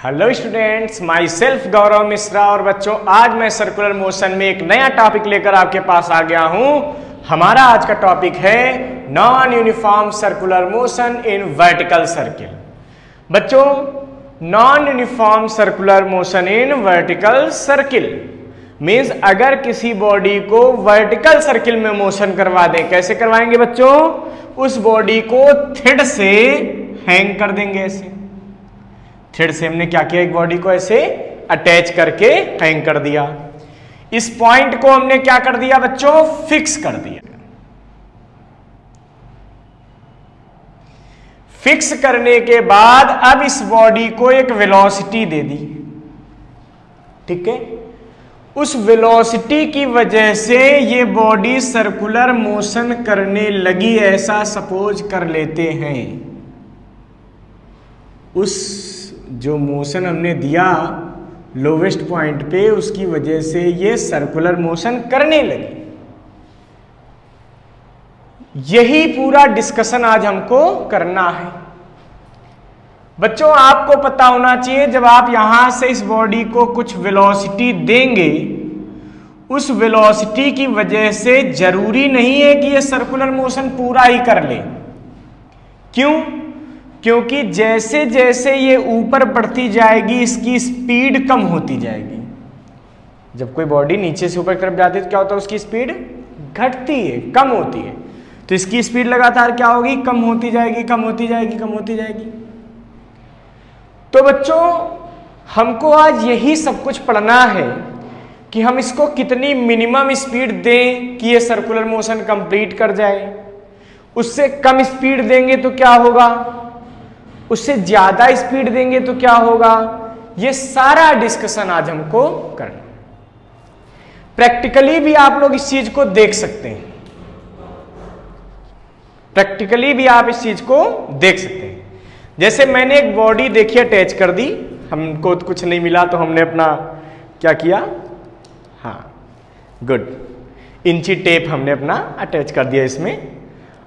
Hello students, my self गौरव मिश्रा। और बच्चों, आज मैं सर्कुलर मोशन में एक नया टॉपिक लेकर आपके पास आ गया हूं। हमारा आज का टॉपिक है non uniform circular motion in vertical circle. बच्चों, non uniform circular motion in vertical circle means अगर किसी बॉडी को वर्टिकल सर्किल में मोशन करवा दें, कैसे करवाएंगे बच्चों? उस बॉडी को थ्रेड से हैंग कर देंगे। ऐसे थ्रेड से हमने क्या किया, एक बॉडी को ऐसे अटैच करके हैंग कर दिया। इस पॉइंट को हमने क्या कर दिया बच्चों? फिक्स कर दिया। फिक्स करने के बाद अब इस बॉडी को एक वेलोसिटी दे दी, ठीक है। उस वेलोसिटी की वजह से ये बॉडी सर्कुलर मोशन करने लगी, ऐसा सपोज कर लेते हैं। उस जो मोशन हमने दिया लोवेस्ट पॉइंट पे, उसकी वजह से ये सर्कुलर मोशन करने लगी। यही पूरा डिस्कशन आज हमको करना है। बच्चों, आपको पता होना चाहिए, जब आप यहां से इस बॉडी को कुछ वेलोसिटी देंगे, उस वेलोसिटी की वजह से जरूरी नहीं है कि ये सर्कुलर मोशन पूरा ही कर ले। क्यों? क्योंकि जैसे जैसे ये ऊपर बढ़ती जाएगी, इसकी स्पीड कम होती जाएगी। जब कोई बॉडी नीचे से ऊपर की तरफ जाती है तो क्या होता है? उसकी स्पीड घटती है, कम होती है। तो इसकी स्पीड लगातार क्या होगी? कम होती जाएगी, कम होती जाएगी, कम होती जाएगी। तो बच्चों, हमको आज यही सब कुछ पढ़ना है कि हम इसको कितनी मिनिमम स्पीड दें कि ये सर्कुलर मोशन कंप्लीट कर जाए। उससे कम स्पीड देंगे तो क्या होगा, उससे ज्यादा स्पीड देंगे तो क्या होगा। ये सारा डिस्कशन आज हमको करना। प्रैक्टिकली भी आप लोग इस चीज को देख सकते हैं, प्रैक्टिकली भी आप इस चीज को देख सकते हैं। जैसे मैंने एक बॉडी देखी, अटैच कर दी, हमको कुछ नहीं मिला तो हमने अपना क्या किया, हाँ गुड, इंची टेप हमने अपना अटैच कर दिया इसमें।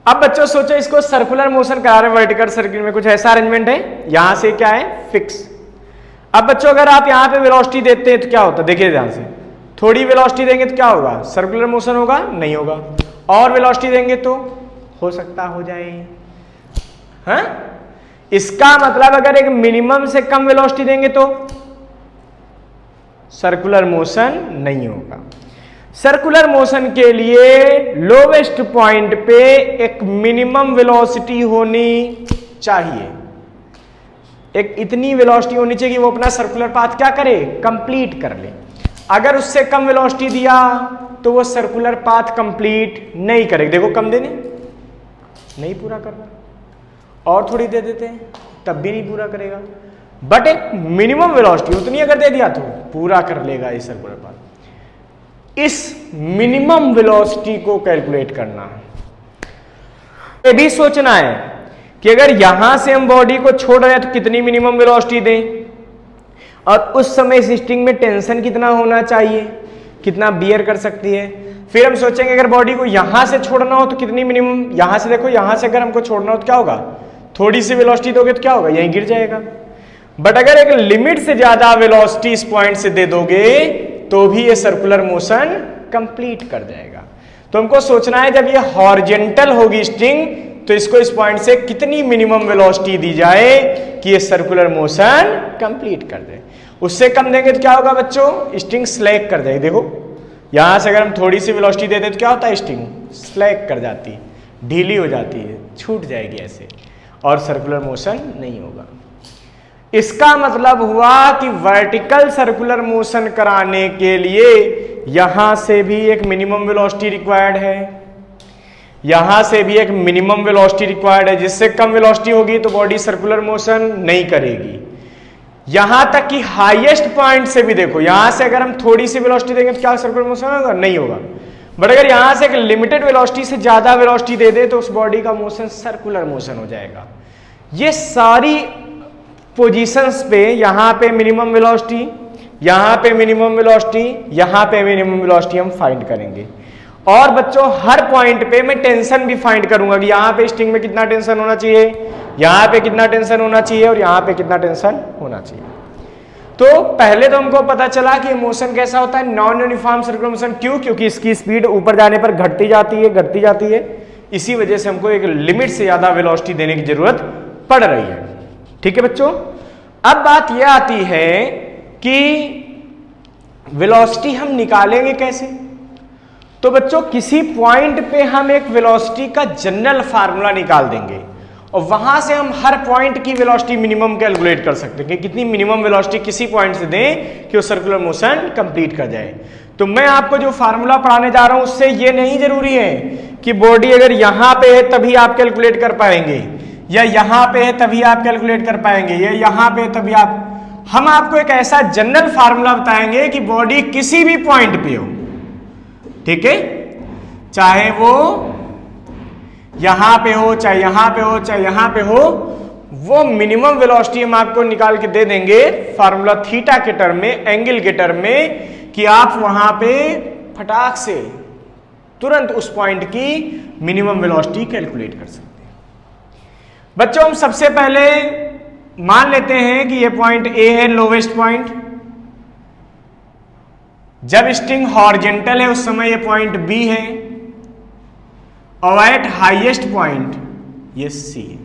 अब बच्चों सोचो, इसको सर्कुलर मोशन करा रहे वर्टिकल सर्किल में, कुछ ऐसा अरेंजमेंट है। यहां से क्या है? फिक्स। अब बच्चों, अगर आप यहां पे वेलोसिटी देते हैं तो क्या होता है? देखिए ध्यान से, थोड़ी वेलोसिटी देंगे तो क्या होगा? सर्कुलर मोशन होगा? नहीं होगा। और वेलोसिटी देंगे तो हो सकता हो जाए, हाँ? इसका मतलब अगर एक मिनिमम से कम वेलोसिटी देंगे तो सर्कुलर मोशन नहीं होगा। सर्कुलर मोशन के लिए लोवेस्ट पॉइंट पे एक मिनिमम वेलोसिटी होनी चाहिए। एक इतनी वेलोसिटी होनी चाहिए कि वो अपना सर्कुलर पाथ क्या करे? कंप्लीट कर ले। अगर उससे कम वेलोसिटी दिया तो वो सर्कुलर पाथ कंप्लीट नहीं करेगा। देखो, कम देने नहीं पूरा करना, और थोड़ी दे देते हैं तब भी नहीं पूरा करेगा। बट एक मिनिमम वेलोसिटी उतनी अगर दे दिया तो पूरा कर लेगा ये सर्कुलर पाथ। इस मिनिमम वेलोसिटी को कैलकुलेट करना है। ये भी सोचना है कि अगर यहां से हम बॉडी को छोड़ रहे हैं तो कितनी मिनिमम वेलोसिटी दें, और उस समय इस स्ट्रिंग में टेंशन कितना होना चाहिए, कितना बियर कर सकती है। फिर हम सोचेंगे अगर बॉडी को यहां से छोड़ना हो तो कितनी मिनिमम, यहां से देखो, यहां से अगर हमको छोड़ना हो तो क्या होगा? थोड़ी सी वेलोसिटी दोगे तो क्या होगा? यहीं गिर जाएगा। बट अगर एक लिमिट से ज्यादा वेलोसिटी इस पॉइंट से दे दोगे तो भी ये सर्कुलर मोशन कंप्लीट कर जाएगा। तो हमको सोचना है, जब ये हॉरिजॉन्टल होगी स्ट्रिंग तो इसको इस पॉइंट से कितनी मिनिमम वेलोसिटी दी जाए कि ये सर्कुलर मोशन कंप्लीट कर दे। उससे कम देंगे तो क्या होगा बच्चों? स्ट्रिंग स्लैक कर जाएगी। देखो, यहां से अगर हम थोड़ी सी वेलोसिटी देते तो क्या होता है? स्ट्रिंग स्लैक कर जाती है, ढीली हो जाती है, छूट जाएगी ऐसे, और सर्कुलर मोशन नहीं होगा। इसका मतलब हुआ कि वर्टिकल सर्कुलर मोशन कराने के लिए यहां से भी एक मिनिमम वेलोसिटी रिक्वायर्ड है, यहां से भी एक मिनिमम वेलोसिटी रिक्वायर्ड है। जिससे कम वेलोसिटी होगी तो बॉडी सर्कुलर मोशन नहीं करेगी। यहां तक कि हाईएस्ट पॉइंट से भी देखो, यहां से अगर हम थोड़ी सी वेलोसिटी देंगे तो क्या सर्कुलर मोशन होगा? नहीं होगा। बट अगर यहां से एक लिमिटेड वेलोसिटी से ज्यादा वेलोसिटी दे दे तो उस बॉडी का मोशन सर्कुलर मोशन हो जाएगा। ये सारी पोजीशंस पे, यहां पे मिनिमम वेलोसिटी, यहां पे मिनिमम वेलोसिटी, यहां पे मिनिमम वेलोसिटी हम फाइंड करेंगे। और बच्चों हर पॉइंट पे मैं टेंशन भी फाइंड करूंगा कि यहां पे स्ट्रिंग में कितना टेंशन होना चाहिए, यहां पे कितना टेंशन होना चाहिए और यहां पे कितना टेंशन होना चाहिए। तो पहले तो हमको पता चला कि मोशन कैसा होता है, नॉन यूनिफॉर्म सर्कुलर मोशन। क्यों? क्योंकि इसकी स्पीड ऊपर जाने पर घटती जाती है। इसी वजह से हमको एक लिमिट से ज्यादा वेलोसिटी देने की जरूरत पड़ रही है। ठीक है बच्चों, अब बात यह आती है कि वेलोसिटी हम निकालेंगे कैसे। तो बच्चों किसी पॉइंट पे हम एक वेलोसिटी का जनरल फार्मूला निकाल देंगे और वहां से हम हर पॉइंट की वेलोसिटी मिनिमम कैलकुलेट कर सकते हैं कि कितनी मिनिमम वेलोसिटी किसी पॉइंट से दें कि वो सर्कुलर मोशन कंप्लीट कर जाए। तो मैं आपको जो फार्मूला पढ़ाने जा रहा हूं उससे ये नहीं जरूरी है कि बॉडी अगर यहां पे है तभी आप कैलकुलेट कर पाएंगे, या यहां पे है तभी आप कैलकुलेट कर पाएंगे, या यहां पे तभी आप। हम आपको एक ऐसा जनरल फार्मूला बताएंगे कि बॉडी किसी भी पॉइंट पे हो, ठीक है, चाहे वो यहां पे हो, चाहे यहां पे हो, चाहे यहां पे हो, वो मिनिमम वेलोसिटी हम आपको निकाल के दे देंगे फार्मूला थीटा के टर्म में, एंगल के टर्म में, कि आप वहां पे फटाक से तुरंत उस पॉइंट की मिनिमम वेलोसिटी कैलकुलेट कर सकते हैं। बच्चों हम सबसे पहले मान लेते हैं कि ये पॉइंट ए है, लोवेस्ट पॉइंट। जब स्ट्रिंग हॉरिजॉन्टल है उस समय ये पॉइंट बी है, और एट हाईएस्ट पॉइंट ये सी है।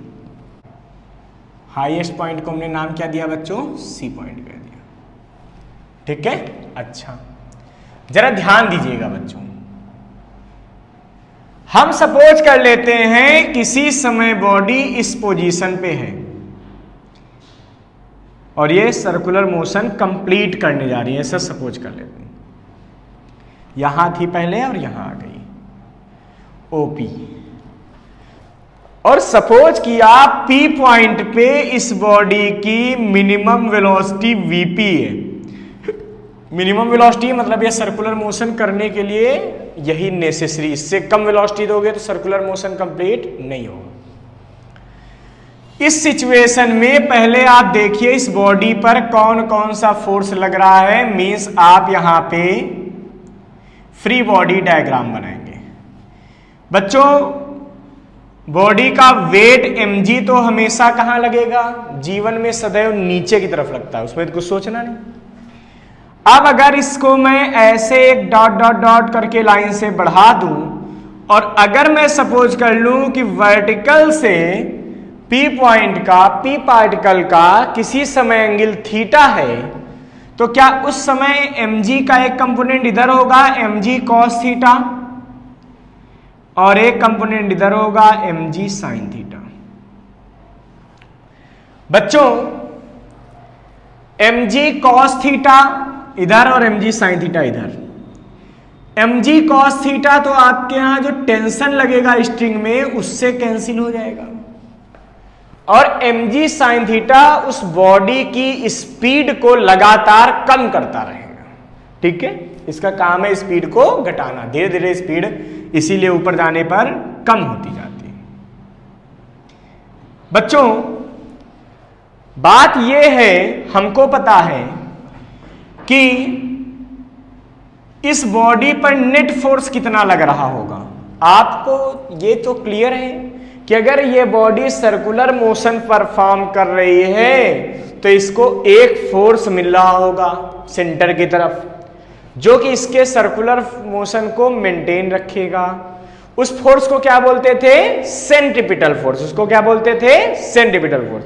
हाईएस्ट पॉइंट को हमने नाम क्या दिया बच्चों? सी पॉइंट कर दिया। ठीक है, अच्छा जरा ध्यान दीजिएगा बच्चों। हम सपोज कर लेते हैं किसी समय बॉडी इस पोजीशन पे है और ये सर्कुलर मोशन कंप्लीट करने जा रही है, ऐसा सपोज कर लेते हैं। यहां थी पहले और यहां आ गई ओपी, और सपोज किया पी पॉइंट पे इस बॉडी की मिनिमम वेलोसिटी वीपी है। मिनिमम वेलोसिटी मतलब ये सर्कुलर मोशन करने के लिए यही नेसेसरी, इससे कम वेलोसिटी दोगे तो सर्कुलर मोशन कंप्लीट नहीं होगा। इस सिचुएशन में पहले आप देखिए इस बॉडी पर कौन कौन सा फोर्स लग रहा है, मींस आप यहां पे फ्री बॉडी डायग्राम बनाएंगे। बच्चों बॉडी का वेट mg तो हमेशा कहां लगेगा? जीवन में सदैव नीचे की तरफ लगता है, उसमें तो कुछ सोचना नहीं। अब अगर इसको मैं ऐसे एक डॉट डॉट डॉट करके लाइन से बढ़ा दूं और अगर मैं सपोज कर लूं कि वर्टिकल से पी पॉइंट का, पी पार्टिकल का किसी समय एंगल थीटा है, तो क्या उस समय mg का एक कंपोनेंट इधर होगा mg cos थीटा और एक कंपोनेंट इधर होगा mg sin थीटा। बच्चों mg cos थीटा इधर और mg sin थीटा इधर। mg cos थीटा तो आपके यहां जो टेंशन लगेगा स्ट्रिंग में उससे कैंसिल हो जाएगा, और mg sin थीटा उस बॉडी की स्पीड को लगातार कम करता रहेगा। ठीक है, इसका काम है स्पीड को घटाना, धीरे धीरे स्पीड इसीलिए ऊपर जाने पर कम होती जाती है। बच्चों बात यह है, हमको पता है कि इस बॉडी पर नेट फोर्स कितना लग रहा होगा। आपको ये तो क्लियर है कि अगर ये बॉडी सर्कुलर मोशन परफॉर्म कर रही है तो इसको एक फोर्स मिल रहा होगा सेंटर की तरफ, जो कि इसके सर्कुलर मोशन को मेंटेन रखेगा। उस फोर्स को क्या बोलते थे? Centripetal force. उसको क्या बोलते थे? Centripetal force.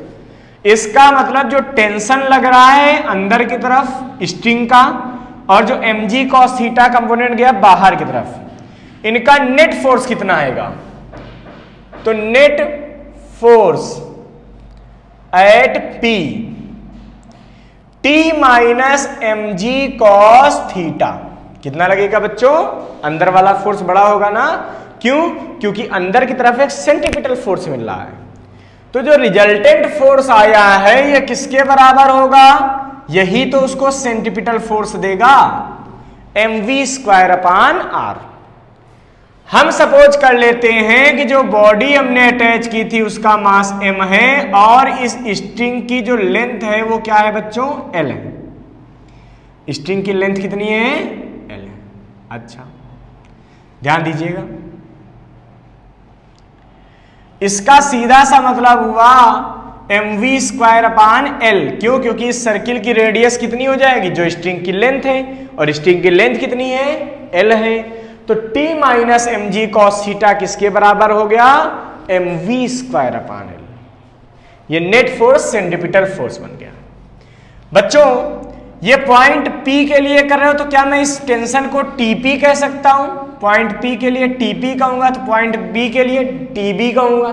इसका मतलब जो टेंशन लग रहा है अंदर की तरफ स्ट्रिंग का, और जो mg cos थीटा कंपोनेंट गया बाहर की तरफ, इनका नेट फोर्स कितना आएगा? तो net force at P T minus mg cos theta कितना लगेगा बच्चों? अंदर वाला फोर्स बड़ा होगा ना, क्यों? क्योंकि अंदर की तरफ एक सेंट्रीपिटल फोर्स मिल रहा है। तो जो रिजल्टेंट फोर्स आया है यह किसके बराबर होगा? यही तो उसको सेंट्रीपिटल फोर्स देगा, mv²/r। हम सपोज कर लेते हैं कि जो बॉडी हमने अटैच की थी उसका मास m है और इस स्ट्रिंग की जो लेंथ है वो क्या है बच्चों? l है। स्ट्रिंग की लेंथ कितनी है? l है। अच्छा, ध्यान दीजिएगा, इसका सीधा सा मतलब हुआ mv²/L। क्यों? क्योंकि इस सर्किल की रेडियस कितनी हो जाएगी, जो स्ट्रिंग की लेंथ है, और स्ट्रिंग की लेंथ कितनी है, L है। तो t minus mg cos theta किसके बराबर हो गया, mv²/L। ये नेट फोर्स सेंट्रीपिटल फोर्स बन गया। बच्चों ये पॉइंट P के लिए कर रहे हो तो क्या मैं इस टेंशन को TP कह सकता हूं? पॉइंट P के लिए TP कहूंगा, तो पॉइंट B के लिए TB कहूंगा,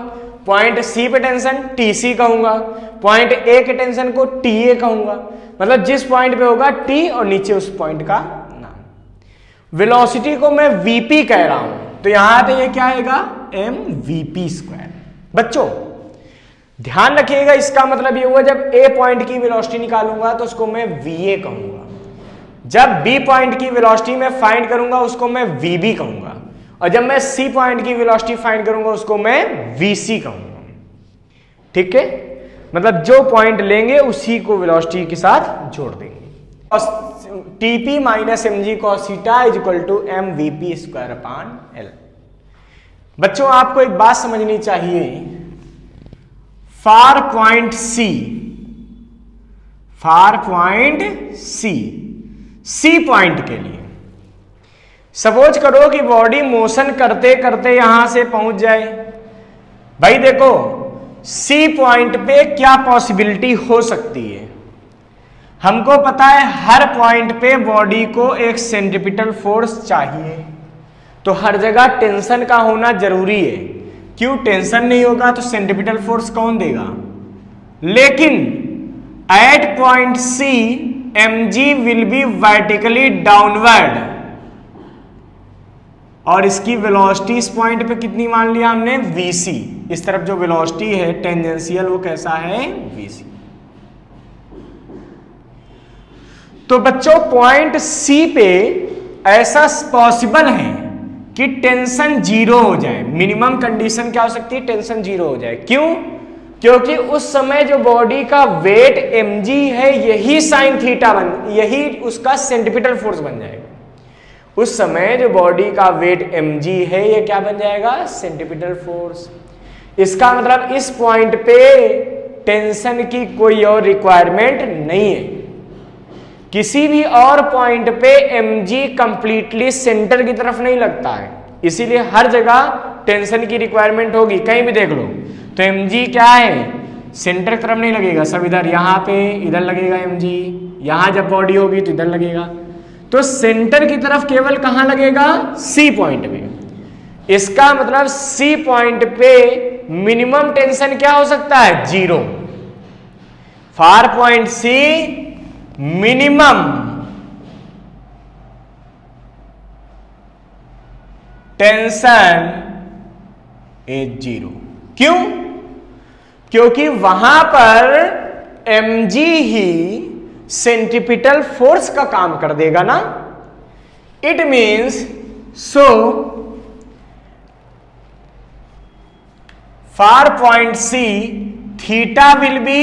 पॉइंट C पे टेंशन TC कहूंगा, पॉइंट A के टेंशन को TA कहूंगा। मतलब जिस पॉइंट पे होगा T और नीचे उस पॉइंट का नाम। वेलोसिटी को मैं VP कह रहा हूं, तो यहां पे ये क्या आएगा, mvp²। बच्चों ध्यान रखिएगा, इसका मतलब ये हुआ जब A पॉइंट की वेलोसिटी निकालूंगा तो उसको मैं VA कहूंगा, जब B पॉइंट की वेलोसिटी में फाइंड करूंगा उसको मैं VB कहूंगा, और जब मैं C पॉइंट की वेलोसिटी फाइंड करूंगा उसको मैं VC कहूंगा। ठीक है, मतलब जो पॉइंट लेंगे उसी को वेलोसिटी के साथ जोड़ देंगे। TP minus mg cos theta is equal to mvp²/L। बच्चों आपको एक बात समझनी चाहिए, फार पॉइंट C पॉइंट के लिए सपोज करो कि बॉडी मोशन करते करते यहां से पहुंच जाए। भाई देखो C पॉइंट पे क्या पॉसिबिलिटी हो सकती है, हमको पता है हर पॉइंट पे बॉडी को एक सेंट्रीपिटल फोर्स चाहिए, तो हर जगह टेंशन का होना जरूरी है। क्यों? टेंशन नहीं होगा तो सेंट्रीपिटल फोर्स कौन देगा। लेकिन at point C mg will be vertically downward, और इसकी वेलोसिटी इस पॉइंट पे कितनी मान लिया हमने, vc। इस तरफ जो वेलोसिटी है टेंजेंशियल वो कैसा है, vc। तो बच्चों पॉइंट C पे ऐसा पॉसिबल है कि टेंशन जीरो हो जाए। मिनिमम कंडीशन क्या हो सकती है, टेंशन जीरो हो जाए। क्यों? क्योंकि उस समय जो बॉडी का वेट mg है यही साइन थीटा यही उसका सेंट्रीपिटल फोर्स बन जाएगा। उस समय जो बॉडी का वेट mg है ये क्या बन जाएगा, सेंट्रीपिटल फोर्स। इसका मतलब इस पॉइंट पे टेंशन की कोई और रिक्वायरमेंट नहीं है। किसी भी और पॉइंट पे mg कंप्लीटली सेंटर की तरफ नहीं लगता है, इसीलिए हर जगह टेंशन की रिक्वायरमेंट होगी। कहीं भी देख लो तो mg क्या है, सेंटर की तरफ नहीं लगेगा, सब इधर, यहाँ पे इधर लगेगा mg, यहां जब बॉडी होगी तो इधर लगेगा। तो सेंटर की तरफ केवल कहां लगेगा, C पॉइंट पे। इसका मतलब C पॉइंट पे मिनिमम टेंशन क्या हो सकता है, zero. Far point C minimum tension is zero. क्यों? क्योंकि वहां पर mg ही सेंट्रीपिटल फोर्स का काम कर देगा ना। It means so far point C theta will be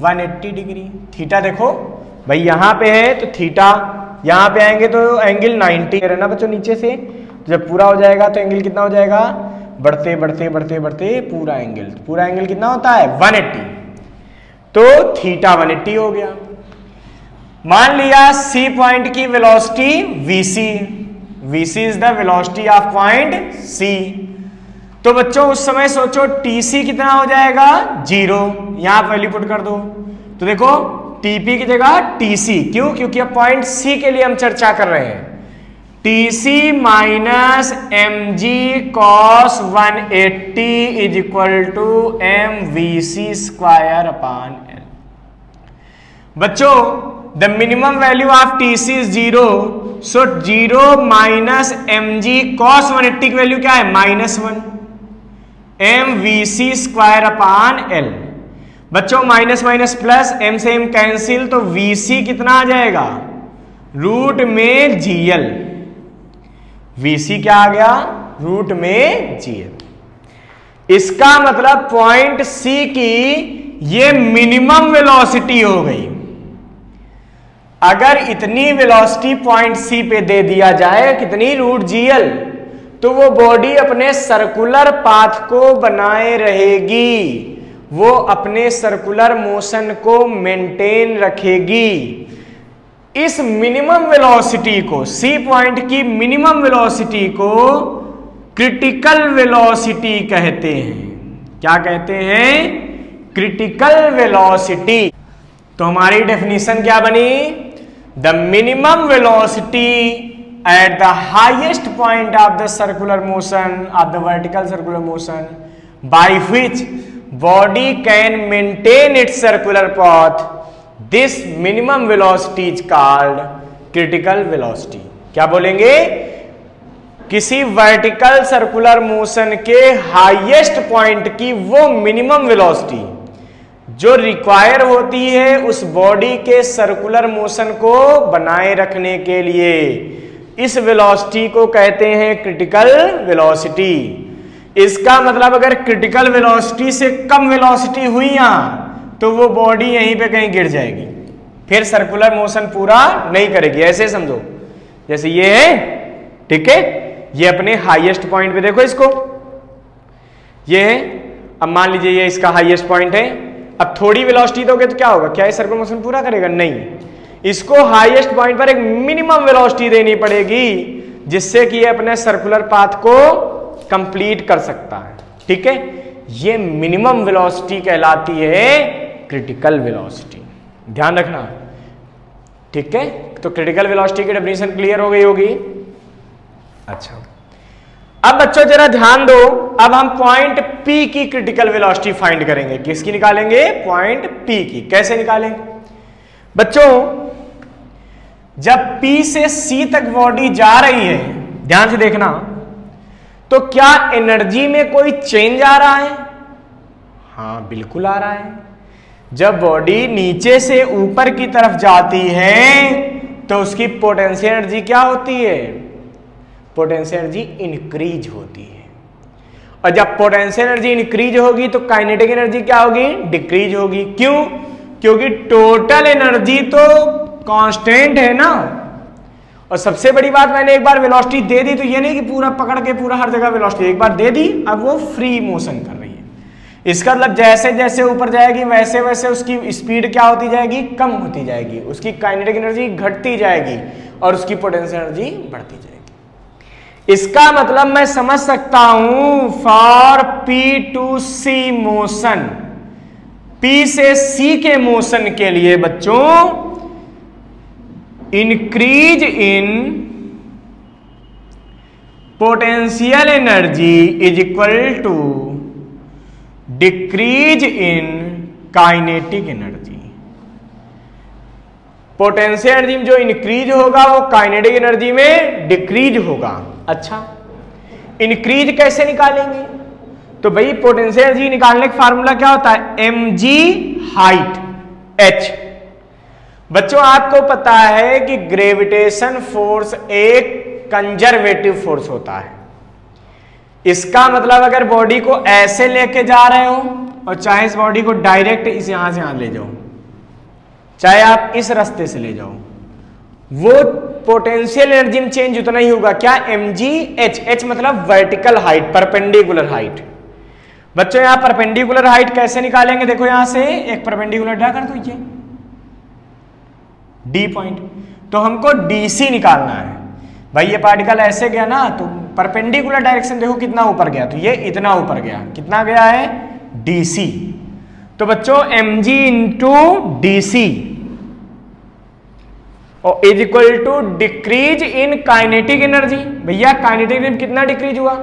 180 degree. Theta देखो भाई यहां पे है तो थीटा, यहां पे आएंगे तो एंगल 90 है ना बच्चों नीचे से। जब पूरा हो जाएगा तो एंगल कितना हो जाएगा, बढ़ते बढ़ते बढ़ते बढ़ते पूरा एंगल कितना होता है 180। तो थीटा 180 हो गया। मान लिया C पॉइंट की velocity vc is the velocity of point C। तो बच्चों उस समय सोचो TC कितना हो जाएगा, जीरो। यहां वैल्यू पुट कर दो तो देखो TP की जगह TC। क्यों? क्योंकि अब पॉइंट C के लिए हम चर्चा कर रहे हैं। TC minus mg cos 180 is equal to mvc²/L। बच्चों the minimum value of TC is zero, so zero minus mg cos 180 की वैल्यू क्या है, -1 mvc²/L। बच्चों माइनस माइनस प्लस, m से m कैंसिल, तो vc कितना आ जाएगा, रूट में gl। vc क्या आ गया, रूट में gl। इसका मतलब पॉइंट C की ये मिनिमम वेलोसिटी हो गई। अगर इतनी वेलोसिटी पॉइंट C पे दे दिया जाए, कितनी, रूट gl, तो वो बॉडी अपने सर्कुलर पाथ को बनाए रहेगी, वो अपने सर्कुलर मोशन को मेंटेन रखेगी। इस मिनिमम वेलोसिटी को, सी पॉइंट की मिनिमम वेलोसिटी को क्रिटिकल वेलोसिटी कहते हैं। क्या कहते हैं? Critical velocity. तो हमारी डेफिनेशन क्या बनी? The minimum velocity at the highest point of the circular motion, of the vertical circular motion, by which body can maintain its circular path, this minimum velocity is called critical velocity. क्या बोलेंगे? किसी vertical circular motion के highest point की वो minimum velocity जो require होती है उस बॉडी के सर्कुलर मोशन को बनाए रखने के लिए, इस वेलोसिटी को कहते हैं क्रिटिकल वेलोसिटी। इसका मतलब अगर क्रिटिकल वेलोसिटी से कम वेलोसिटी हुई यहां तो वो बॉडी यहीं पे कहीं गिर जाएगी, फिर सर्कुलर मोशन पूरा नहीं करेगी। ऐसे समझो, जैसे ये है, ठीक है, ये अपने हाईएस्ट पॉइंट पे देखो इसको, ये है, अब मान लीजिए ये इसका हाईएस्ट पॉइंट है। अब थोड़ी वेलोसिटी दोगे तो क्या होगा? क्या ये सर्कुलर मोशन पूरा करेगा? नहीं, इसको हाईएस्ट पॉइंट पर एक मिनिमम वेलोसिटी देनी पड़ेगी जिससे कि ये अपने सर्कुलर पाथ को कंप्लीट कर सकता है। ठीक है, ये मिनिमम वेलोसिटी कहलाती है क्रिटिकल वेलोसिटी, ध्यान रखना। ठीक है, तो क्रिटिकल वेलोसिटी की डेफिनेशन क्लियर हो गई होगी। अच्छा, अब बच्चों जरा ध्यान दो, अब हम पॉइंट P की क्रिटिकल वेलोसिटी फाइंड करेंगे। किसकी निकालेंगे? पॉइंट P की। कैसे निकालेंगे बच्चों? जब P से C तक बॉडी जा रही है, ध्यान से देखना, तो क्या एनर्जी में कोई चेंज आ रहा है? हाँ, बिल्कुल आ रहा है। जब बॉडी नीचे से ऊपर की तरफ जाती है तो उसकी पोटेंशियल एनर्जी क्या होती है? पोटेंशियल एनर्जी इंक्रीज होती है। और जब पोटेंशियल एनर्जी इंक्रीज होगी तो काइनेटिक एनर्जी क्या होगी? डिक्रीज होगी। क्यों? क्योंकि टोटल एनर्जी तो कांस्टेंट है ना। और सबसे बड़ी बात, मैंने एक बार वेलोसिटी दे दी तो ये नहीं कि पूरा पकड़ के पूरा हर जगह वेलोसिटी, एक बार दे दी, अब वो फ्री मोशन कर रही है। इसका मतलब जैसे जैसे ऊपर जाएगी वैसे वैसे उसकी स्पीड क्या होती जाएगी? कम होती जाएगी, उसकी काइनेटिक एनर्जी घटती जाएगी और उसकी पोटेंशियल एनर्जी बढ़ती जाएगी। इसका मतलब मैं समझ सकता हूं, for P to C motion, P से C के मोशन के लिए बच्चों increase in potential energy is equal to decrease in kinetic energy. Potential energy में जो इंक्रीज होगा वो काइनेटिक एनर्जी में डिक्रीज होगा। अच्छा, इंक्रीज कैसे निकालेंगे? तो भाई पोटेंशियल एनर्जी निकालने का फार्मूला क्या होता है? mg height h। बच्चों आपको पता है कि ग्रेविटेशन फोर्स एक कंजर्वेटिव फोर्स होता है। इसका मतलब अगर बॉडी को ऐसे लेके जा रहे हो और चाहे इस बॉडी को डायरेक्ट इस यहां से यहां ले जाओ, चाहे आप इस रास्ते से ले जाओ, वो पोटेंशियल एनर्जी में चेंज उतना ही होगा। क्या? mg h। h मतलब वर्टिकल हाइट, परपेंडिकुलर हाइट। बच्चों यहां परपेंडिकुलर हाइट कैसे निकालेंगे? देखो यहां से एक परपेंडिकुलर ड्रा कर दो, ये D पॉइंट, तो हमको DC निकालना है। भाई ये पार्टिकल ऐसे गया ना, तो परपेंडिकुलर डायरेक्शन देखो कितना ऊपर गया, तो ये इतना ऊपर गया, कितना गया है? DC। तो बच्चों mg इंटू DC और is equal to decrease in kinetic energy. भैया काइनेटिक एनर्जी कितना डिक्रीज हुआ?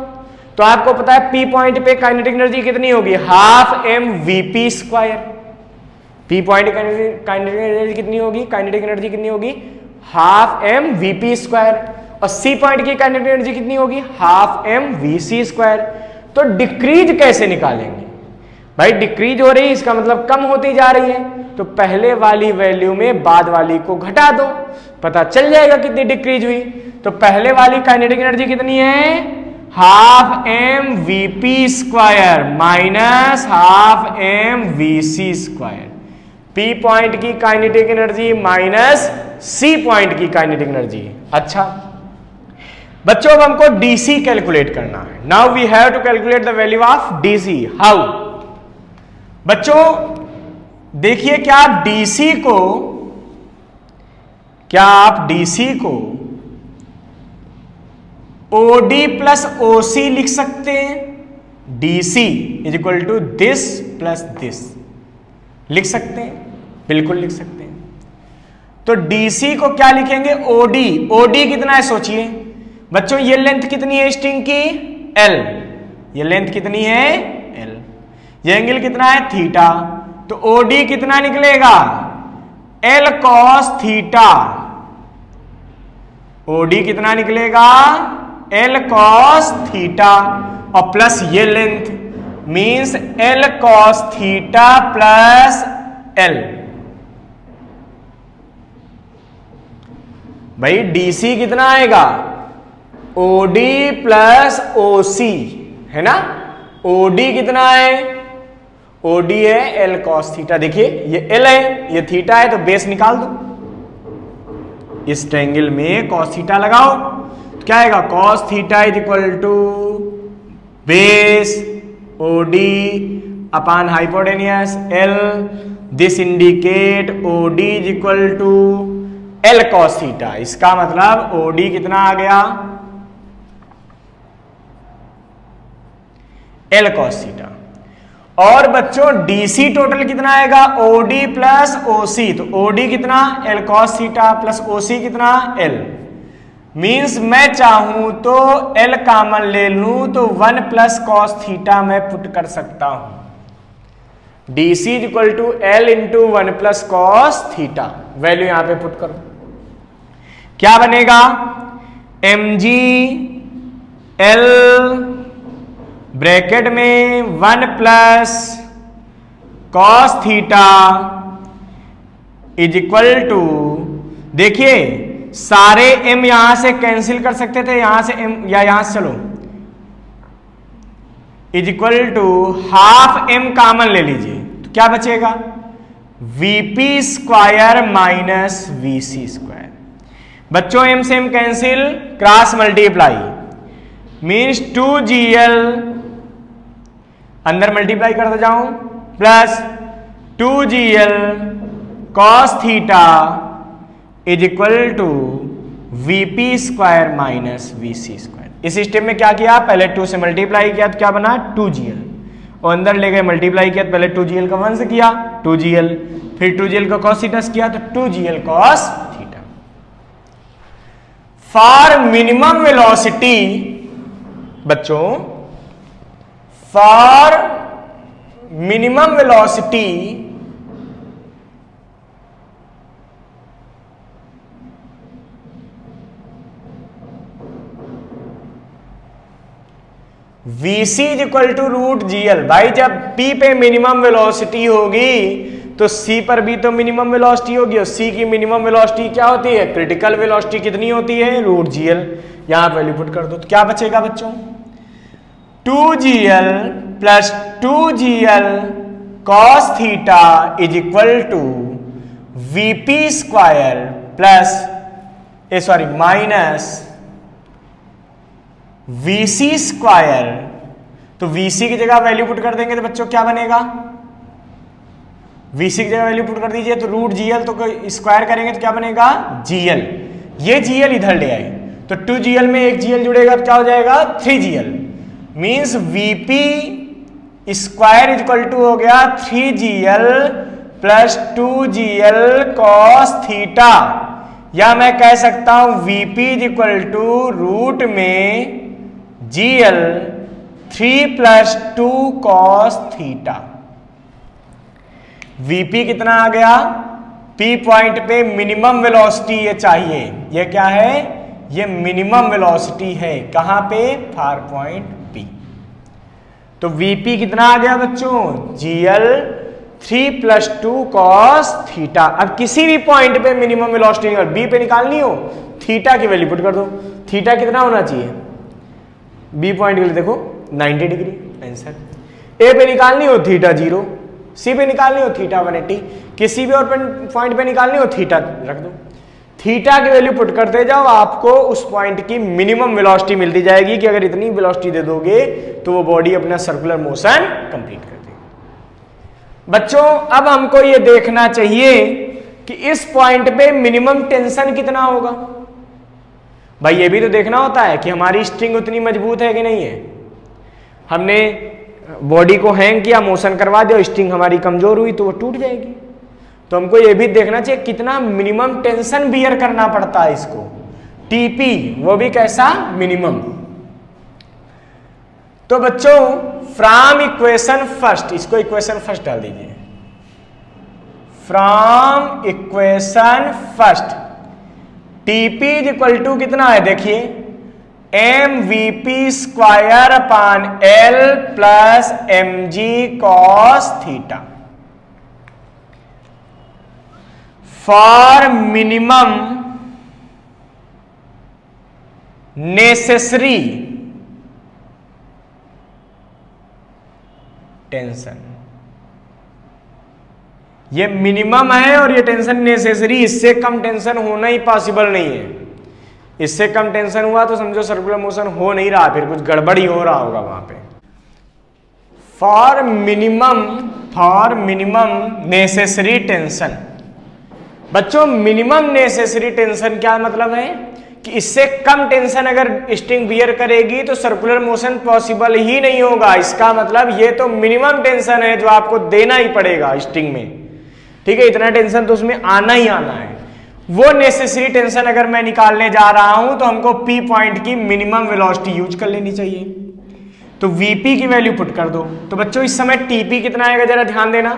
तो आपको पता है P पॉइंट पे काइनेटिक एनर्जी कितनी होगी? Half mvp square. P point kinetic energy कितनी होगी? काइनेटिक एनर्जी कितनी होगी? Half mvp square. और C पॉइंट की काइनेटिक एनर्जी कितनी होगी? Half mvc square. तो डिक्रीज कैसे निकालेंगे? भाई डिक्रीज हो रही है, इसका मतलब कम होती जा रही है, तो पहले वाली वैल्यू में बाद वाली को घटा दो, पता चल जाएगा कितनी डिक्रीज हुई। तो पहले वाली काइनेटिक एनर्जी कितनी है? Half mvp square minus half mvc square. P point की kinetic energy minus C point की काइनेटिक एनर्जी। अच्छा, बच्चों अब हमको डीसी कैलकुलेट करना है। Now we have to calculate the value of DC. How? बच्चों देखिए, क्या आप डीसी को ओडी प्लस ओसी लिख सकते हैं? DC is equal to this plus this लिख सकते हैं? बिल्कुल लिख सकते हैं। तो डीसी को क्या लिखेंगे? ओडी। ओडी कितना है सोचिए बच्चों, ये लेंथ कितनी है स्ट्रिंग की? एल। ये लेंथ कितनी है? एल। ये एंगल कितना है? थीटा। तो ओडी कितना निकलेगा? L cos theta. ओडी कितना निकलेगा? एल कॉस थीटा और प्लस ये length means L cos theta plus L. भाई डीसी कितना आएगा? ओडी प्लस ओसी है ना। ओडी कितना है? ओडी है एल कॉस थीटा। देखिए ये एल है, ये थीटा है, तो बेस निकाल दो। इस ट्रायंगल में कॉस थीटा लगाओ तो क्या आएगा? Cos theta is equal to base OD upon hypotenuse L. This indicate OD is equal to L cos theta. इसका मतलब ओडी कितना आ गया? L cos theta. और बच्चों डीसी टोटल कितना आएगा? OD plus OC. तो ओडी कितना? L cos theta plus OC कितना? एल। मींस मैं चाहूं तो एल कॉमन ले लूं तो 1 प्लस कॉस थीटा मैं पुट कर सकता हूं। DC is equal to L into 1 plus cos theta. Value यहां पे पुट करो, क्या बनेगा? एम जी एल ब्रैकेट में 1 plus cos theta is equal to, देखिए सारे m यहां से कैंसिल कर सकते थे, यहां से m या यहां से चलो, is equal to half m common ले लीजिए तो क्या बचेगा? VP square minus VC square. बच्चों m से m cancel, cross multiply means 2gl अंदर मल्टीप्लाई करते जाऊं plus 2gl cos theta is equal to VP square minus VC square. इस स्टेप में क्या किया? पहले 2 से मल्टीप्लाई किया तो क्या बना? 2gl और अंदर ले गए मल्टीप्लाई किया तो पहले 2gl का 1 से किया 2gl, फिर 2gl का cos थीटा से किया तो 2gl cos theta. For minimum velocity बच्चों, for minimum velocity Vc is equal to root GL. भाई जब P पे मिनिमम वेलोसिटी होगी तो C पर भी तो मिनिमम वेलोसिटी होगी और C की मिनिमम वेलोसिटी क्या होती है? क्रिटिकल वेलोसिटी कितनी होती है? Root GL. यहां वैल्यू पुट कर दो तो क्या बचेगा बच्चों? 2gl plus 2gl cos theta is equal to VP square plus minus VC square. तो वीसी की जगह वैल्यू पुट कर देंगे तो बच्चों क्या बनेगा? वीसी की जगह वैल्यू पुट कर दीजिए तो रूट जीएल, तो स्क्वायर करेंगे तो क्या बनेगा? जीएल। ये जीएल इधर ले आए तो 2gl में एक जीएल जुड़ेगा तो क्या हो जाएगा? 3gl। Means VP square is equal to हो गया 3gl plus 2gl cos theta, या मैं कह सकता हूं VP is equal to root में gl 3 plus 2 cos theta. VP कितना आ गया? P पॉइंट पे मिनिमम वेलोसिटी ये चाहिए, ये क्या है? ये मिनिमम वेलोसिटी है। कहां पे? Far point P। तो Vp कितना आ गया बच्चों? gl 3 plus 2 cos theta. अब किसी भी पॉइंट पे मिनिमम वेलोसिटी अगर B पे निकालनी हो, थीटा की वैल्यू पुट कर दो। थीटा कितना होना चाहिए? B पॉइंट के लिए देखो 90 डिग्री आंसर। A पे निकालनी हो थीटा 0, C पे निकालनी हो थीटा 180, किसी भी और पॉइंट पे निकालनी हो थीटा रख दो। थीटा की वैल्यू पुट करते जाओ, आपको उस पॉइंट की मिनिमम वेलोसिटी मिलती जाएगी कि अगर इतनी वेलोसिटी दे दोगे तो वो बॉडी अपना सर्कुलर मोशन कंप्लीट कर देगी। बच्चों अब हमको ये देखना चाहिए कि इस पॉइंट पे मिनिमम टेंशन कितना होगा। भाई ये भी तो देखना होता है कि हमारी स्ट्रिंग उतनी मजबूत है कि नहीं है। हमने बॉडी को हैंग किया, मोशन करवा दिया, स्ट्रिंग हमारी कमजोर हुई तो वो टूट जाएगी। तो हमको ये भी देखना चाहिए कितना मिनिमम टेंशन बियर करना पड़ता है इसको, टीपी, वो भी कैसा मिनिमम। तो बच्चों फ्रॉम इक्वेशन फर्स्ट, इसको इक्वेशन फर्स्ट डाल दीजिए, from equation first TP is equal to कितना है, देखिए mvp square upon l plus mg cos theta for minimum necessary tension. ये मिनिमम है और ये टेंशन नेसेसरी, इससे कम टेंशन होना ही पॉसिबल नहीं है। इससे कम टेंशन हुआ तो समझो सर्कुलर मोशन हो नहीं रहा, फिर कुछ गड़बड़ ही हो रहा होगा वहां पे। For minimum necessary tension. बच्चों मिनिमम नेसेसरी टेंशन क्या मतलब है कि इससे कम टेंशन अगर स्ट्रिंग बियर करेगी तो सर्कुलर मोशन पॉसिबल ही नहीं होगा। इसका मतलब ये तो मिनिमम टेंशन है जो आपको देना ही पड़ेगा स्ट्रिंग में, ठीक है। इतना टेंशन तो उसमें आना ही आना है। वो नेसेसरी टेंशन अगर मैं निकालने जा रहा हूं तो हमको पी पॉइंट की मिनिमम वेलोसिटी यूज कर लेनी चाहिए। तो वीपी की वैल्यू पुट कर दो। तो बच्चों इस समय टीपी कितना आएगा जरा ध्यान देना।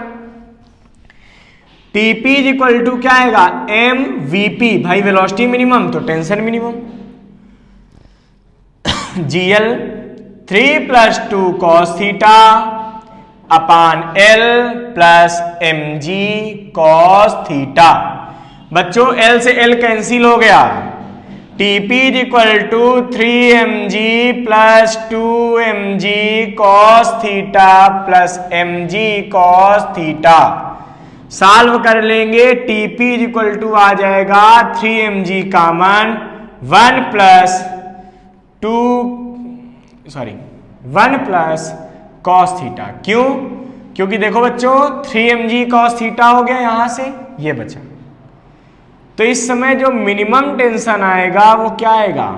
टीपी इज इक्वल टू क्या आएगा, एम वीपी, भाई वेलोसिटी मिनिमम तो टेंशन मिनिमम, जीएल 3 + 2 cos थीटा upon L plus M G cos theta. बच्चों एल से एल कैंसिल हो गया, TP is equal to 3mg plus 2mg cos थीटा plus mg cos theta. Solve कर लेंगे, टीपी इज इक्वल टू आ जाएगा 3mg common 1 plus cos theta. क्यों? क्योंकि देखो बच्चों 3mg cos थीटा हो गया, यहां से ये बचा। तो इस समय जो मिनिमम टेंशन आएगा वो क्या आएगा,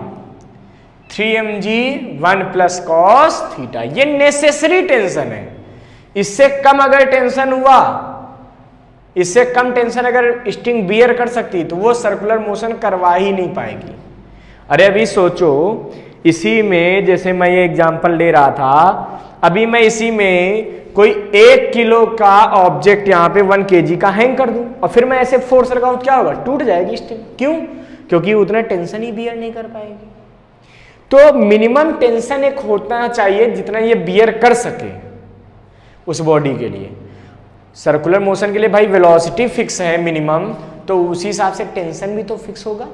3mg 1 प्लस cos थीटा। ये नेसेसरी टेंशन है। इससे कम अगर टेंशन हुआ, इससे कम टेंशन अगर स्ट्रिंग बियर कर सकती तो वो सर्कुलर मोशन करवा ही नहीं पाएगी। अरे अभी सोचो, इसी में जैसे मैं ये एग्जांपल ले रहा था, अभी मैं इसी में कोई 1 किलो का ऑब्जेक्ट यहाँ पे 1 kg का हैंग कर दूं और फिर मैं ऐसे फोर्स लगाऊं, क्या होगा, टूट जाएगी स्ट्रिंग। क्यों? क्योंकि उतना टेंशन ही बियर नहीं कर पाएगी। तो मिनिमम टेंशन एक होना चाहिए जितना ये बियर कर सके उस बॉडी के लिए। सर्कुलर मोशन के लिए भाई वेलोसिटी फिक्स है मिनिमम, तो उसी हिसाब से टेंशन भी तो फिक्स होगा।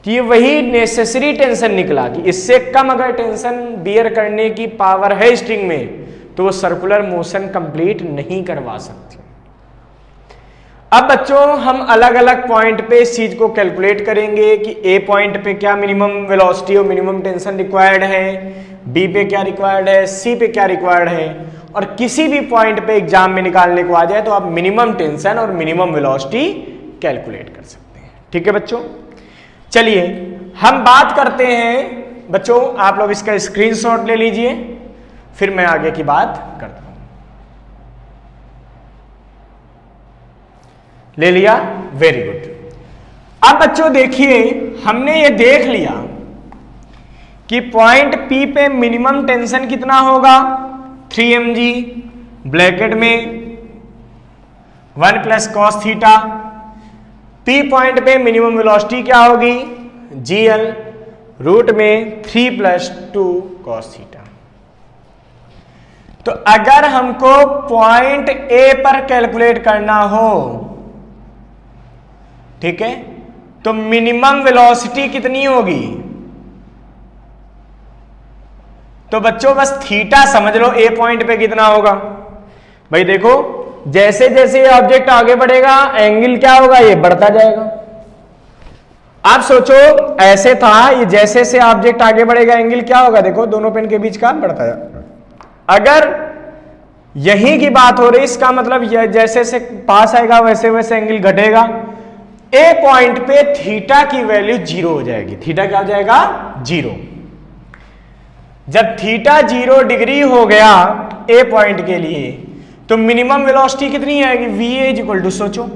तो ये वही नेसेसरी टेंशन निकला कि इससे कम अगर टेंशन बियर करने की पावर है स्ट्रिंग में तो वो सर्कुलर मोशन कंप्लीट नहीं करवा सकती। अब बच्चों हम अलग अलग पॉइंट पे इस चीज को कैलकुलेट करेंगे कि ए पॉइंट पे क्या मिनिमम वेलोसिटी और मिनिमम टेंशन रिक्वायर्ड है, बी पे क्या रिक्वायर्ड है, सी पे क्या रिक्वायर्ड है। और किसी भी पॉइंट पे एग्जाम में निकालने को आ जाए तो आप मिनिमम टेंशन और मिनिमम वेलोसिटी कैलकुलेट कर सकते हैं। ठीक है बच्चों, चलिए हम बात करते हैं। बच्चों आप लोग इसका स्क्रीनशॉट ले लीजिए, फिर मैं आगे की बात करता हूं। ले लिया, वेरी गुड। अब बच्चों देखिए, हमने ये देख लिया कि पॉइंट P पे मिनिमम टेंशन कितना होगा, 3mg ब्रैकेट में 1 plus cos theta. P point पे मिनिमम वेलोसिटी क्या होगी, GL रूट में 3 + 2 cos थीटा। तो अगर हमको पॉइंट A पर कैलकुलेट करना हो, ठीक है, तो मिनिमम वेलोसिटी कितनी होगी। तो बच्चों बस थीटा समझ लो A पॉइंट पे कितना होगा। भाई देखो जैसे जैसे ये ऑब्जेक्ट आगे बढ़ेगा एंगल क्या होगा, ये बढ़ता जाएगा। आप सोचो ऐसे था, ये जैसे से ऑब्जेक्ट आगे बढ़ेगा एंगल क्या होगा, देखो दोनों पेन के बीच का बढ़ता है। अगर यही की बात हो रही, इसका मतलब जैसे से पास आएगा वैसे वैसे एंगल घटेगा। ए पॉइंट पे थीटा की वैल्यू 0 हो जाएगी। थीटा क्या हो जाएगा, 0। जब थीटा 0 डिग्री हो गया ए पॉइंट के लिए, तो मिनिमम वेलोसिटी कितनी आएगी, वी इज इक्वल टू, सोचो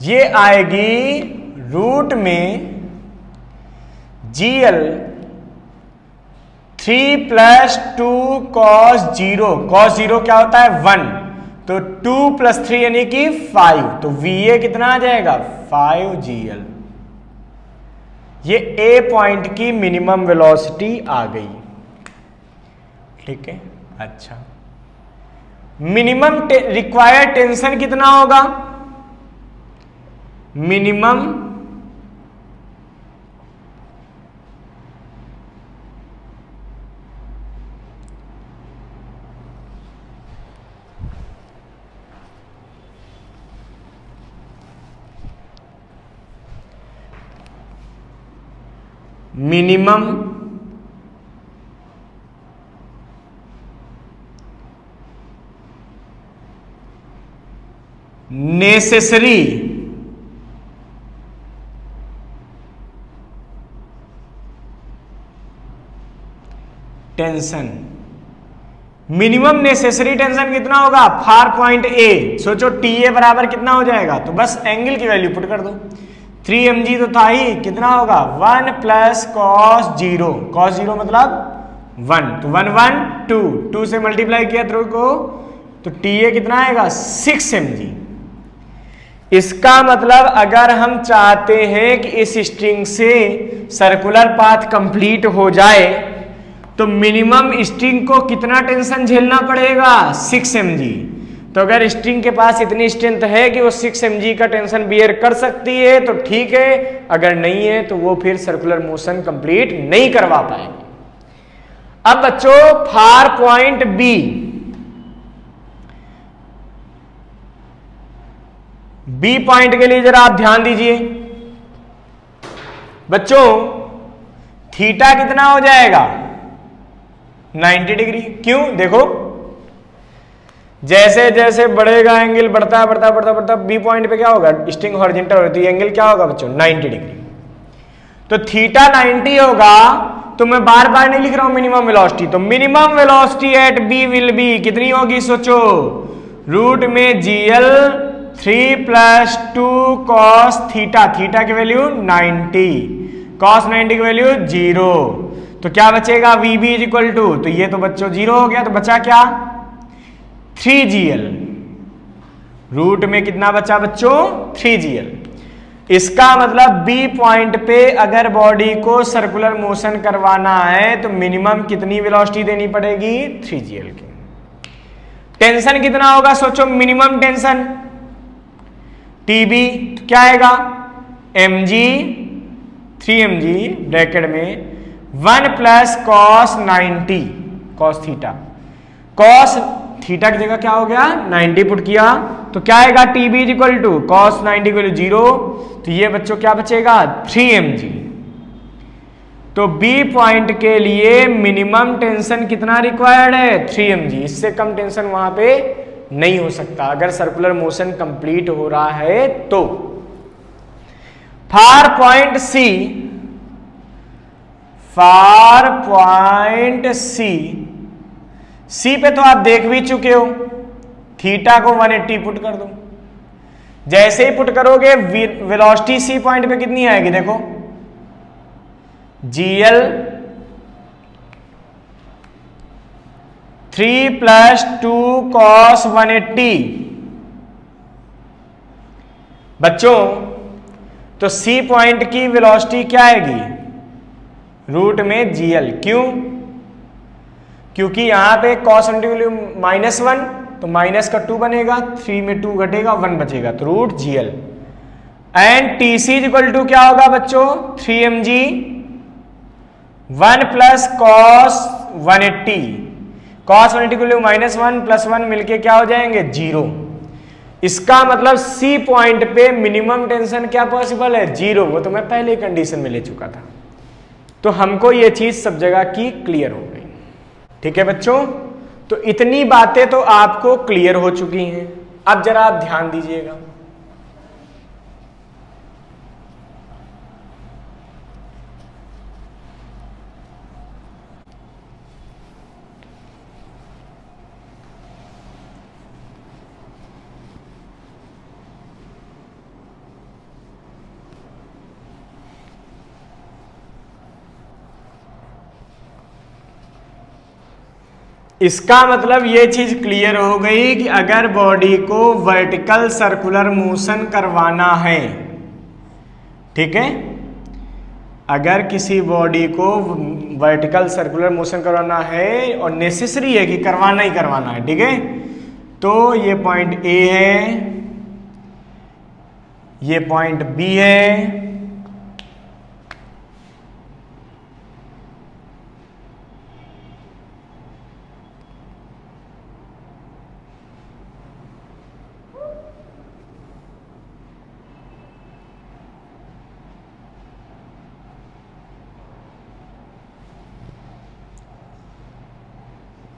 ये आएगी रूट में GL 3 + 2 cos 0। cos 0 क्या होता है, 1, तो 2 + 3 यानी कि 5, तो VA कितना आ जाएगा, 5GL। ये ए पॉइंट की मिनिमम वेलोसिटी आ गई। ठीक है, अच्छा मिनिमम रिक्वायर्ड टेंशन कितना होगा, minimum necessary tension, minimum necessary tension कितना होगा, फार पॉइंट ए। सोचो TA बराबर कितना हो जाएगा, तो बस एंगल की वैल्यू पुट कर दो। 3 mg तो था ही, कितना होगा, 1 + cos 0। cos 0 मतलब 1, तो 1 1 2, 2 से मल्टीप्लाई किया थ्रू को, तो TA कितना आएगा, 6 mg। इसका मतलब अगर हम चाहते हैं कि इस स्ट्रिंग से सर्कुलर पाथ कंप्लीट हो जाए, तो मिनिमम स्ट्रिंग को कितना टेंशन झेलना पड़ेगा, 6 mg। तो अगर स्ट्रिंग के पास इतनी स्ट्रेंथ है कि वो 6 mg का टेंशन बियर कर सकती है तो ठीक है, अगर नहीं है तो वो फिर सर्कुलर मोशन कंप्लीट नहीं करवा पाएगी। अब बच्चों फार पॉइंट बी पॉइंट के लिए जरा आप ध्यान दीजिए बच्चों, थीटा कितना हो जाएगा, 90 डिग्री। क्यों, देखो जैसे जैसे बढ़ेगा एंगल, बढ़ता बढ़ता बढ़ता बढ़ता, बी पॉइंट पे क्या होगा, स्ट्रिंग हॉरिजॉन्टल होती है, एंगल क्या होगा बच्चों, 90 डिग्री। तो थीटा 90 होगा, तो मैं बार बार नहीं लिख रहा हूं मिनिमम वेलोसिटी, तो minimum velocity at B will be कितनी होगी, सोचो रूट में GL 3 + 2 cos थीटा, थीटा की वैल्यू 90, cos 90 की वैल्यू 0, तो क्या बचेगा, VB इज इक्वल टू, तो ये तो बच्चों 0 हो गया, तो बचा क्या, 3GL। रूट में कितना बचा बच्चों, 3GL। इसका मतलब बी पॉइंट पे अगर बॉडी को सर्कुलर मोशन करवाना है तो मिनिमम कितनी वेलोसिटी देनी पड़ेगी, 3GL की। टेंशन कितना होगा, सोचो मिनिमम टेंशन TB, तो क्या आएगा, mg 3 mg ब्रैकेट में 1 + cos 90 cos theta, cos theta की जगह क्या हो गया, 90 पुट किया, तो क्या आएगा, TB is equal to cos 90 को 0, तो ये बच्चों क्या बचेगा, 3 mg। तो बी पॉइंट के लिए मिनिमम टेंशन कितना रिक्वायर्ड है, 3 mg। इससे कम टेंशन वहां पे नहीं हो सकता अगर सर्कुलर मोशन कंप्लीट हो रहा है तो। Far point C, far point C पे तो आप देख भी चुके हो, थीटा को 180 पुट कर दो। जैसे ही पुट करोगे वेलोसिटी C पॉइंट पे कितनी आएगी, देखो GL 3 + 2 cos 180। बच्चों तो C पॉइंट की वेलोसिटी क्या आएगी, रूट में GL। क्यों, क्योंकि यहां पे cos 90 वैल्यू -1, तो माइनस का 2 बनेगा, 3 में 2 घटेगा, 1 बचेगा, तो root GL। And TC is equal to क्या होगा बच्चों, 3 mg 1 + cos 180, cos 180 की वैल्यू -1 + 1 मिलके क्या हो जाएंगे, 0। इसका मतलब सी पॉइंट पे मिनिमम टेंशन क्या पॉसिबल है, 0। वो तो मैं पहले कंडीशन में ले चुका था। तो हमको ये चीज सब जगह की क्लियर हो गई। ठीक है बच्चों, तो इतनी बातें तो आपको क्लियर हो चुकी हैं। अब जरा आप ध्यान दीजिएगा। इसका मतलब ये चीज क्लियर हो गई कि अगर बॉडी को वर्टिकल सर्कुलर मोशन करवाना है, ठीक है, अगर किसी बॉडी को वर्टिकल सर्कुलर मोशन करवाना है और नेसेसरी है कि करवाना ही करवाना है, ठीक है, तो ये पॉइंट ए है, ये पॉइंट बी है,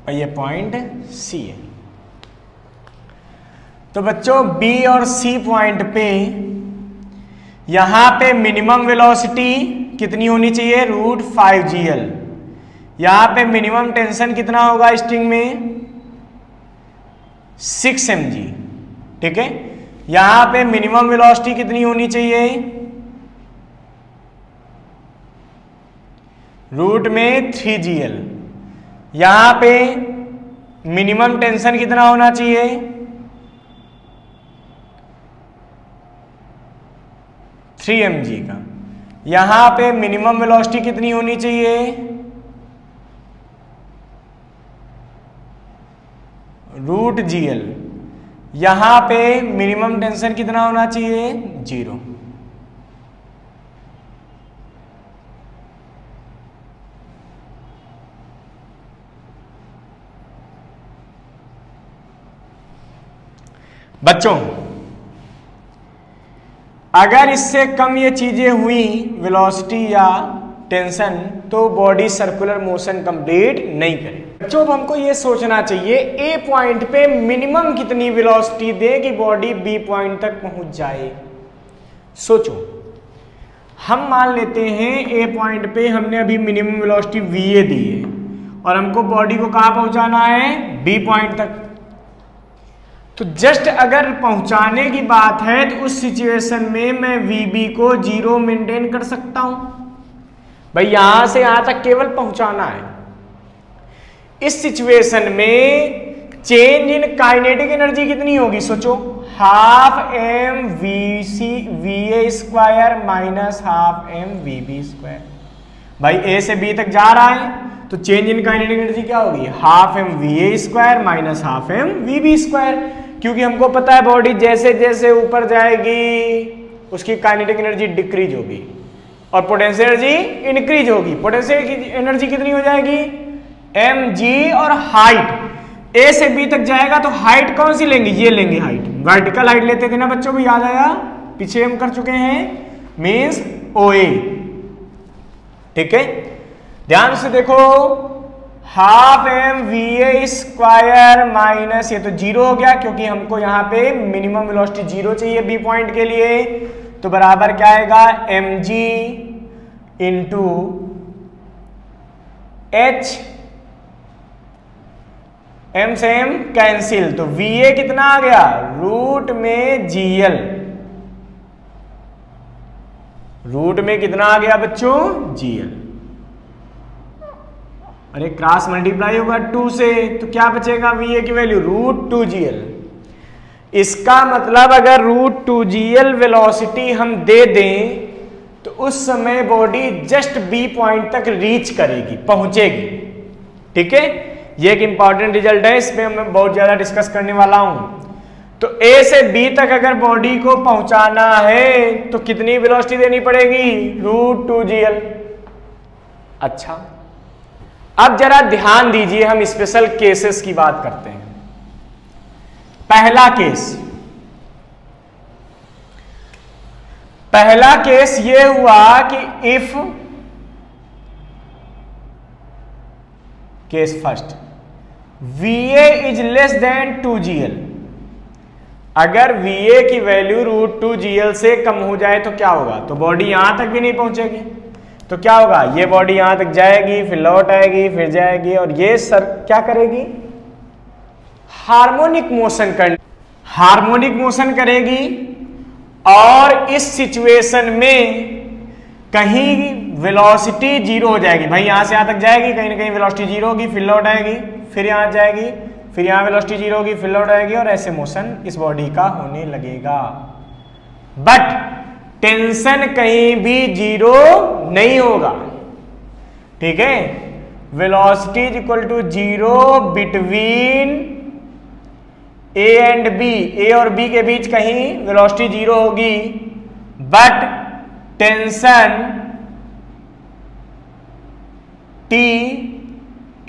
और ये पॉइंट सी है। तो बच्चों बी और सी पॉइंट पे यहां पे मिनिमम वेलोसिटी कितनी होनी चाहिए, √5gl। यहां पे मिनिमम टेंशन कितना होगा स्ट्रिंग में, 6 mg। ठीक है, यहां पे मिनिमम वेलोसिटी कितनी होनी चाहिए, रूट में 3gl। यहां पे मिनिमम टेंशन कितना होना चाहिए, 3 mg का। यहां पे मिनिमम वेलोसिटी कितनी होनी चाहिए, √gl। यहां पे मिनिमम टेंशन कितना होना चाहिए, 0। बच्चों अगर इससे कम ये चीजें हुई वेलोसिटी या टेंशन, तो बॉडी सर्कुलर मोशन कंप्लीट नहीं करे। बच्चों अब हमको ये सोचना चाहिए ए पॉइंट पे मिनिमम कितनी वेलोसिटी दे कि बॉडी बी पॉइंट तक पहुंच जाए। सोचो, हम मान लेते हैं ए पॉइंट पे हमने अभी मिनिमम वेलोसिटी वीए दी है और हमको बॉडी को कहां पहुंचाना है, बी पॉइंट तक। तो जस्ट अगर पहुंचाने की बात है तो उस सिचुएशन में मैं वीबी को 0 मेंटेन कर सकता हूं। भाई यहां से यहां तक केवल पहुंचाना है। इस सिचुएशन में चेंज इन काइनेटिक एनर्जी कितनी होगी, सोचो, ½ mv/a² माइनस ½ mvb²। भाई ए से बी तक जा रहा है तो चेंज इन काइनेटिक एनर्जी क्या होगी, ½ mva² माइनस ½ mvb²। क्योंकि हमको पता है बॉडी जैसे जैसे ऊपर जाएगी उसकी काइनेटिक एनर्जी डिक्रीज होगी और पोटेंशियल एनर्जी इंक्रीज होगी। पोटेंशियल एनर्जी कितनी हो जाएगी, mg, और हाइट ए से बी तक जाएगा तो हाइट कौन सी लेंगे, ये लेंगे हाइट, वर्टिकल हाइट लेते थे ना बच्चों को, याद आया, पीछे हम कर चुके हैं, मीन्स OA। ठीक है, ध्यान से देखो, ½ mva² माइनस, ये तो 0 हो गया क्योंकि हमको यहां पे मिनिमम वेलोसिटी 0 चाहिए बी पॉइंट के लिए, तो बराबर क्या आएगा, mg इंटू h, m से m कैंसिल, तो va कितना आ गया, रूट में gl। रूट में कितना आ गया बच्चों, gl। अरे क्रॉस मल्टीप्लाई होगा 2 से तो क्या बचेगा, va की वैल्यू √2gl। इसका मतलब अगर √2gl वेलोसिटी हम दे दें तो उस समय बॉडी जस्ट बी पॉइंट तक रीच करेगी, पहुंचेगी। ठीक है, ये एक इंपॉर्टेंट रिजल्ट है, इसमें मैं बहुत ज्यादा डिस्कस करने वाला हूं। तो ए से बी तक अगर बॉडी को पहुंचाना है तो कितनी वेलोसिटी देनी पड़ेगी, √2gl। अच्छा, अब जरा ध्यान दीजिए, हम स्पेशल केसेस की बात करते हैं। पहला केस, पहला केस ये हुआ कि if case first VA is less than 2GL, अगर VA की वैल्यू √2GL से कम हो जाए तो क्या होगा, तो बॉडी यहां तक भी नहीं पहुंचेगी, तो क्या होगा, ये बॉडी यहां तक जाएगी, फिर लौट आएगी, फिर जाएगी, और ये सर क्या करेगी, हार्मोनिक मोशन करेगी। और इस सिचुएशन में कहीं वेलोसिटी जीरो हो जाएगी, भाई यहां से यहां तक जाएगी, कहीं ना कहीं वेलोसिटी जीरो होगी, फिर लौट आएगी, फिर यहां जाएगी, फिर यहां वेलोसिटी जीरो होगी, फिर लौट आएगी, और ऐसे मोशन इस बॉडी का होने लगेगा। बट टेंशन कहीं भी जीरो नहीं होगा, ठीक है। Velocity is equal to zero between A and B, A और B के बीच कहीं वेलोसिटी जीरो होगी, but tension T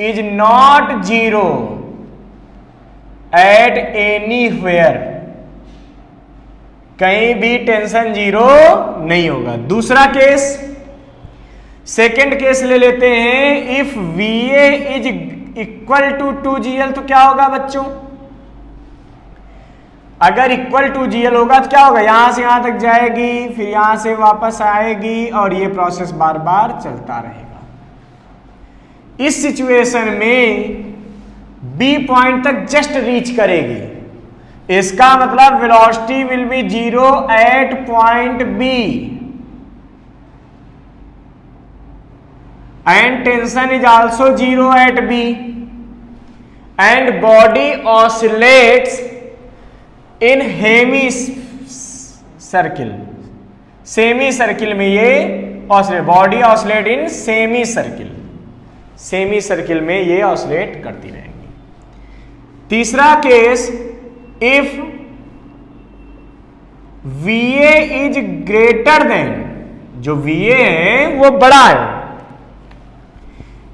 is not zero at anywhere, कहीं भी टेंशन जीरो नहीं होगा। दूसरा केस, सेकेंड केस ले लेते हैं। If VA is equal to 2GL तो क्या होगा बच्चों, अगर इक्वल टू GL होगा तो क्या होगा, यहां से यहां तक जाएगी, फिर यहां से वापस आएगी, और ये प्रोसेस बार बार चलता रहेगा। इस सिचुएशन में B पॉइंट तक जस्ट रीच करेगी, इसका मतलब velocity will be zero at point B and tension is also zero at B and body oscillates in hemi circle, semi circle में ये oscillate, body oscillate in semi circle, semi circle में ये oscillate करती रहेंगी। तीसरा case, if VA is greater than, जो VA है वो बड़ा है,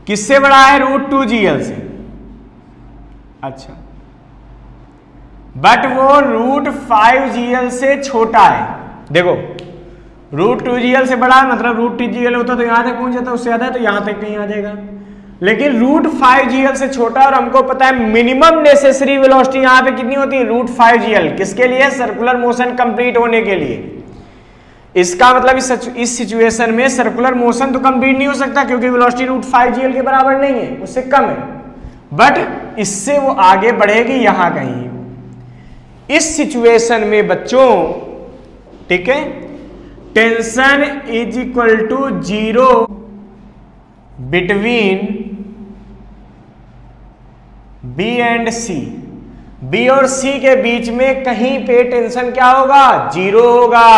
किससे बड़ा है, √2GL से, अच्छा, बट वो √5GL से छोटा है। देखो √2GL से बड़ा है, मतलब √2GL होता तो यहां तक पहुंच जाता, उससे ज्यादा है तो यहां तक कहीं आ जाएगा, लेकिन √5GL से छोटा, और हमको पता है मिनिमम नेसेसरी वेलोसिटी यहां पे कितनी होती है, √5GL, किसके लिए, सर्कुलर मोशन कंप्लीट होने के लिए। इसका मतलब इस सिचुएशन में सर्कुलर मोशन तो कंप्लीट नहीं हो सकता, क्योंकि वेलोसिटी √5GL के बराबर नहीं है, उससे कम है, बट इससे वो आगे बढ़ेगी यहां कहीं। इस सिचुएशन में बच्चों, ठीक है, tension is equal to zero between B and C, B और C के बीच में कहीं पे टेंशन क्या होगा, जीरो होगा,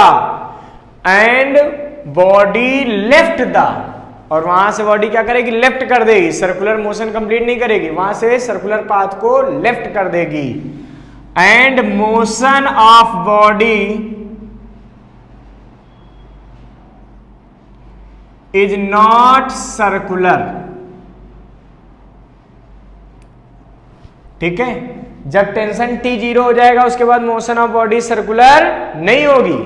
एंड बॉडी लेफ्ट द, और वहां से बॉडी क्या करेगी, लेफ्ट कर देगी, सर्कुलर मोशन कंप्लीट नहीं करेगी, वहां से सर्कुलर पाथ को लेफ्ट कर देगी, and motion of body is not circular, ठीक है। जब टेंशन T जीरो हो जाएगा उसके बाद मोशन ऑफ बॉडी सर्कुलर नहीं होगी,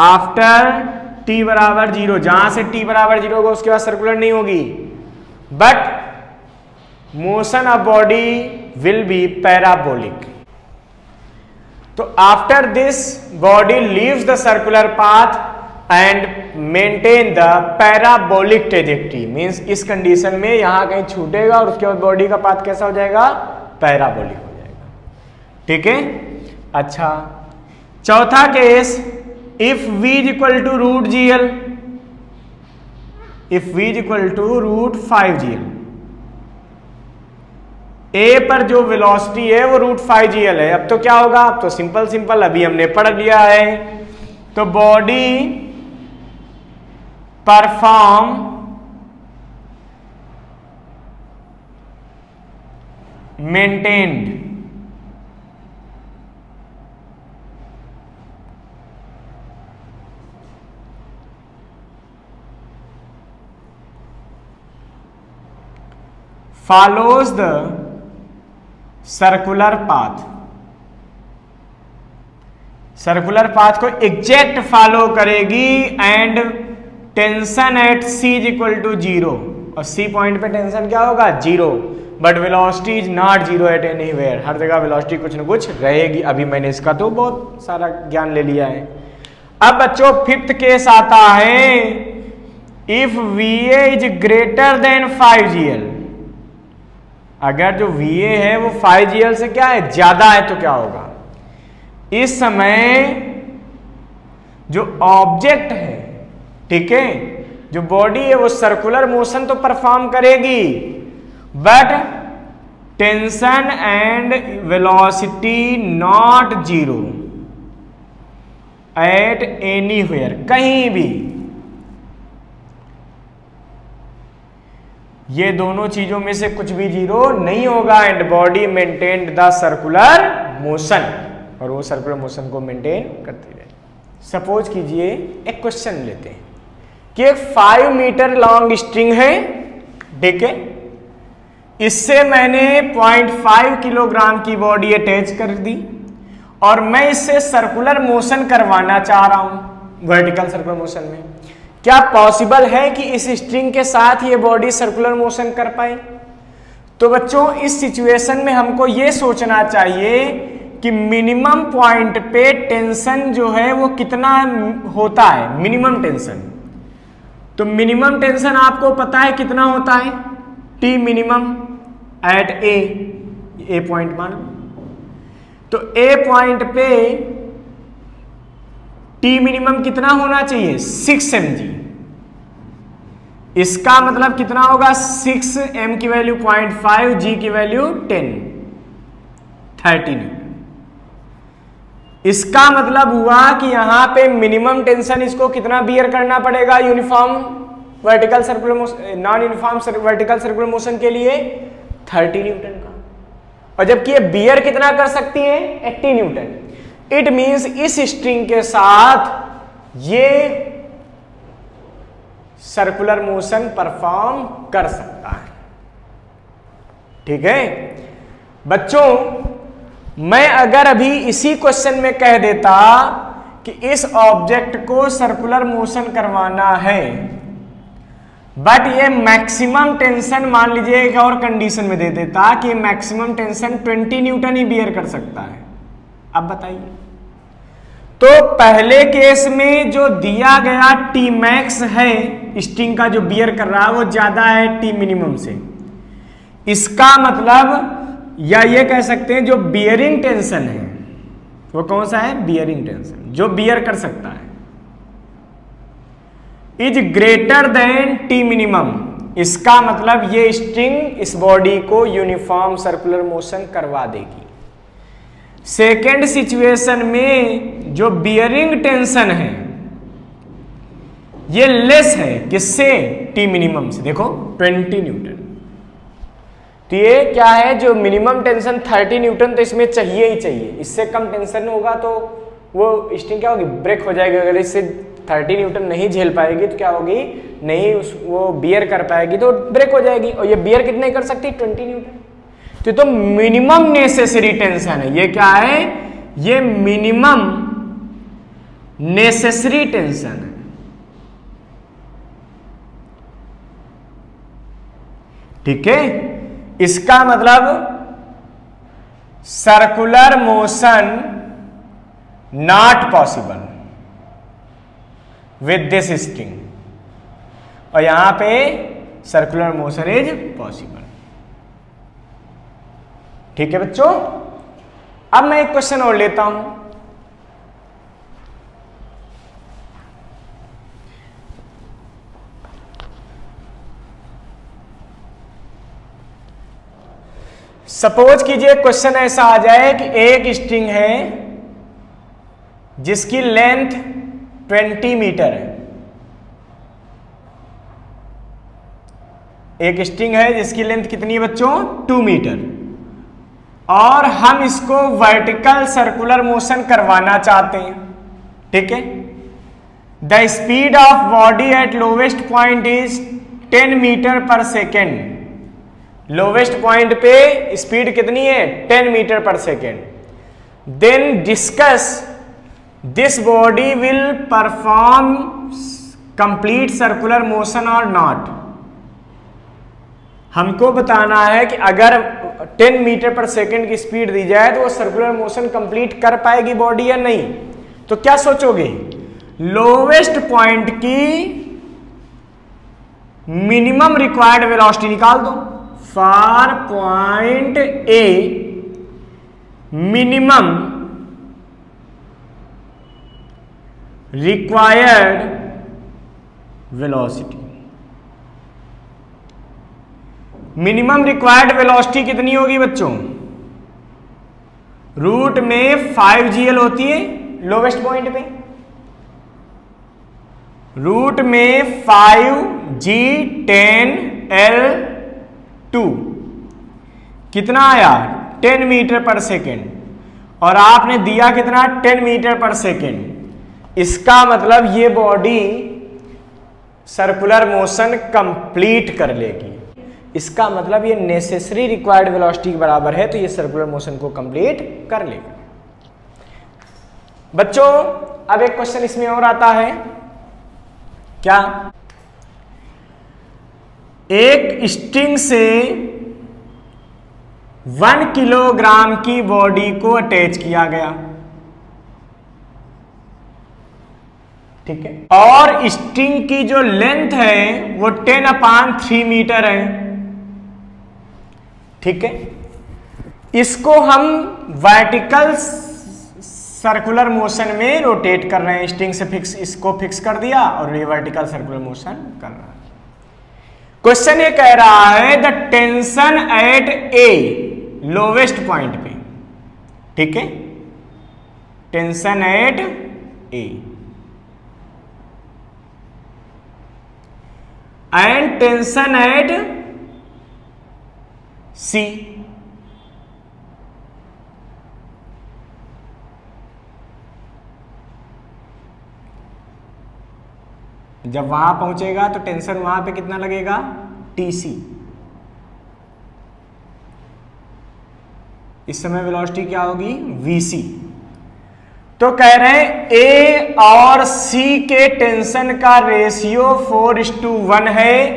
आफ्टर T बराबर जीरो, जहां से T बराबर जीरो होगा उसके बाद सर्कुलर नहीं होगी, but motion of body will be parabolic. तो after this body leaves the circular path and maintain the parabolic trajectory, means इस कंडीशन में यहां कहीं छूटेगा और उसके बाद बॉडी का पाथ कैसा हो जाएगा, पैराबोलिक हो जाएगा, ठीक है। अच्छा, चौथा case, if V is equal to √GL, if V is equal to √5GL, A पर जो वेलोसिटी है वो √5GL है। अब तो क्या होगा, अब तो सिंपल अभी हमने पढ़ लिया है, तो body perform maintained follows the circular path, circular path को एग्जैक्ट फॉलो करेगी and tension at C is equal to 0, और सी पॉइंट पे टेंशन क्या होगा 0, but velocity is not 0 at anywhere, हर जगह वेलोसिटी कुछ न कुछ रहेगी। अभी मैंने इसका तो बहुत सारा ज्ञान ले लिया है। अब बच्चों फिफ्थ केस आता है, if VA is greater then 5GL, अगर जो VA है वो 5GL से क्या है ज्यादा है तो क्या होगा, इस समय जो ऑब्जेक्ट है, ठीक है, जो बॉडी है वो सर्कुलर मोशन तो परफॉर्म करेगी, but tension and velocity not 0 at anywhere, कहीं भी। ये दोनों चीजों में से कुछ भी 0 नहीं होगा and body maintained the circular motion, और वो सर्कुलर मोशन को मेंटेन करती रहे। सपोज कीजिए एक क्वेश्चन लेते हैं कि एक 5 मीटर लॉन्ग स्ट्रिंग है, ठीक है, इससे मैंने 0.5 किलोग्राम की बॉडी अटैच कर दी और मैं इससे सर्कुलर मोशन करवाना चाह रहा हूं वर्टिकल सर्कुलर मोशन में। क्या पॉसिबल है कि इस स्ट्रिंग के साथ ये बॉडी सर्कुलर मोशन कर पाए? तो बच्चों इस सिचुएशन में हमको ये सोचना चाहिए कि मिनिमम पॉइंट पे टेंशन जो है वो कितना होता है, मिनिमम टेंशन। तो मिनिमम टेंशन आपको पता है कितना होता है, T मिनिमम एट ए पॉइंट मान लो। तो ए पॉइंट पे T मिनिमम कितना होना चाहिए 6 mg। इसका मतलब कितना होगा 6 m की वैल्यू 0.5, G की वैल्यू 30 न्यूटन। इसका मतलब हुआ कि यहां पे मिनिमम टेंशन इसको कितना बियर करना पड़ेगा uniform vertical circular motion, non uniform vertical circular motion के लिए 30 न्यूटन का, और जबकि ये बियर कितना कर सकती है 80 न्यूटन। इट मींस इस स्ट्रिंग के साथ ये सर्कुलर मोशन परफॉर्म कर सकता है, ठीक है बच्चों। मैं अगर अभी इसी क्वेश्चन में कह देता कि इस ऑब्जेक्ट को सर्कुलर मोशन करवाना है, बट ये मैक्सिमम टेंशन मान लीजिए एक और कंडीशन में दे देता कि मैक्सिमम टेंशन 20 न्यूटन ही बियर कर सकता है, अब बताइए। तो पहले केस में जो दिया गया T मैक्स है स्ट्रिंग का जो बियर कर रहा है वो ज्यादा है T मिनिमम से, इसका मतलब या ये कह सकते हैं जो बियरिंग टेंशन है वो कौन सा है, बियरिंग टेंशन, जो बियर कर सकता है is greater then T minimum. इसका मतलब ये स्ट्रिंग इस बॉडी को यूनिफॉर्म सर्कुलर मोशन करवा देगी। सेकेंड सिचुएशन में जो बियरिंग टेंशन है ये लेस है किससे, T मिनिमम से, देखो 20 न्यूटन। तो ये क्या है, जो मिनिमम टेंशन 30 न्यूटन तो इसमें चाहिए ही चाहिए, इससे कम टेंशन होगा तो वो स्ट्रिंग क्या होगी, ब्रेक हो जाएगी। अगर इससे 30 न्यूटन नहीं झेल पाएगी तो क्या होगी, नहीं वो बियर कर पाएगी तो ब्रेक हो जाएगी, और ये बियर कितने कर सकती है 20 न्यूटन। तो मिनिमम नेसेसरी टेंशन है, ये क्या है, ये मिनिमम नेसेसरी टेंशन है, ठीक है। इसका मतलब circular motion not possible with this string, और यहां पे सर्कुलर मोशन इज पॉसिबल, ठीक है बच्चों। अब मैं एक क्वेश्चन और लेता हूं, सपोज कीजिए क्वेश्चन ऐसा आ जाए कि एक स्ट्रिंग है जिसकी लेंथ 20 मीटर है, एक स्ट्रिंग है जिसकी लेंथ कितनी है बच्चों 2 मीटर, और हम इसको वर्टिकल सर्कुलर मोशन करवाना चाहते हैं, ठीक है। The speed of body at lowest point is 10 meter per second. Lowest point पे स्पीड कितनी है 10 meter per second. Then discuss this body will perform complete circular motion or not. हमको बताना है कि अगर 10 मीटर पर सेकेंड की speed दी जाए तो वो सर्कुलर मोशन कंप्लीट कर पाएगी बॉडी या नहीं। तो क्या सोचोगे, लोवेस्ट पॉइंट की मिनिमम रिक्वायर्ड वेलोसिटी निकाल दो। For point A minimum required velocity, minimum required velocity कितनी होगी बच्चों? रूट में 5gl होती है लोवेस्ट पॉइंट पे, रूट में 5g10l2 कितना आया 10 मीटर पर सेकेंड, और आपने दिया कितना 10 मीटर पर सेकेंड। इसका मतलब ये बॉडी सर्कुलर मोशन कंप्लीट कर लेगी। इसका मतलब ये नेसेसरी रिक्वायर्ड वेलोसिटी के बराबर है, तो ये सर्कुलर मोशन को कंप्लीट कर लेगा। बच्चों अब एक क्वेश्चन इसमें और आता है, क्या? एक स्ट्रिंग से 1 किलोग्राम की बॉडी को अटैच किया गया, ठीक है, और स्ट्रिंग की जो लेंथ है वो 10/3 मीटर है, ठीक है। इसको हम वर्टिकल सर्कुलर मोशन में रोटेट कर रहे हैं, स्ट्रिंग से इसको फिक्स कर दिया और ये वर्टिकल सर्कुलर मोशन कर रहा है। क्वेश्चन ये कह रहा है the tension at A lowest point पे, ठीक है, tension at A and tension at C. जब वहां पहुंचेगा तो टेंशन वहां पे कितना लगेगा TC। इस समय वेलोसिटी क्या होगी VC। तो कह रहे हैं A और C के टेंशन का रेशियो 4:1 है।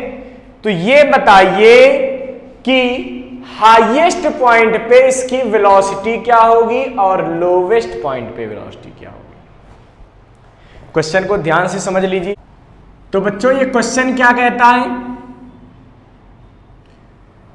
तो ये बताइए कि हाईएस्ट पॉइंट पे इसकी वेलोसिटी क्या होगी और लोवेस्ट पॉइंट पे वेलोसिटी क्या होगी। क्वेश्चन को ध्यान से समझ लीजिए। तो बच्चों ये क्वेश्चन क्या कहता है?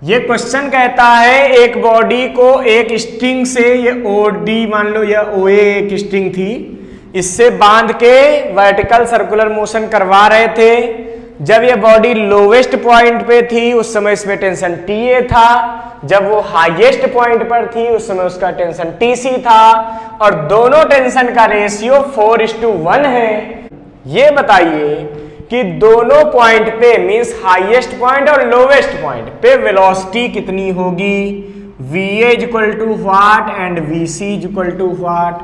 ये क्वेश्चन कहता है एक बॉडी को एक स्ट्रिंग से, ये OD मान लो या OA एक स्ट्रिंग थी, इससे बांध के वर्टिकल सर्कुलर मोशन करवा रहे थे। जब ये बॉडी लोवेस्ट पॉइंट पे थी उस समय इसमें टेंशन TA था, जब वो हाईएस्ट पॉइंट पर थी उस समय उसका टेंशन TC था, और दोनों टेंशन का रेशियो 4:1 है। ये बताइए कि दोनों पॉइंट पे मींस हाईएस्ट पॉइंट और लोवेस्ट पॉइंट पे वेलोसिटी कितनी होगी। VA equal to what and VC equal to what.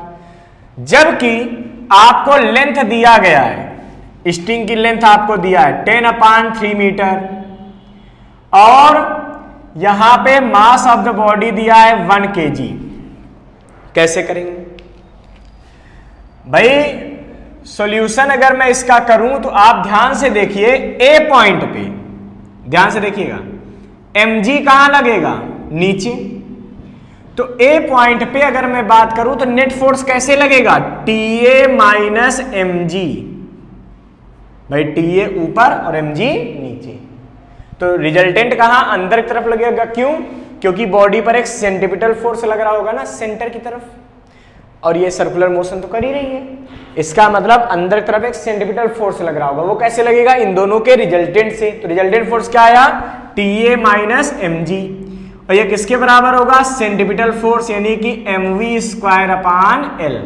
जबकि आपको लेंथ दिया गया है, स्ट्रिंग की लेंथ आपको दिया है 10/3 मीटर, और यहां पे मास ऑफ द बॉडी दिया है 1 kg। कैसे करेंगे भाई? सॉल्यूशन अगर मैं इसका करूं तो आप ध्यान से देखिए, ए पॉइंट पे ध्यान से देखिएगा, mg कहां लगेगा? नीचे। तो ए पॉइंट पे अगर मैं बात करूं तो नेट फोर्स कैसे लगेगा? TA minus mg। भाई TA ऊपर और mg नीचे, तो रिजल्टेंट कहां? अंदर की तरफ लगेगा। क्यों? क्योंकि बॉडी पर एक सेंट्रीपिटल फोर्स लग रहा होगा ना सेंटर की तरफ, और ये सर्कुलर मोशन तो कर ही रही है। इसका मतलब अंदर की तरफ एक सेंट्रीपिटल फोर्स लग रहा होगा। वो कैसे लगेगा? इन दोनों के रिजल्टेंट से। तो रिजल्टेंट फोर्स क्या आया? TA माइनस mg, और ये किसके बराबर होगा? सेंट्रीपिटल फोर्स, यानी कि mv²/L।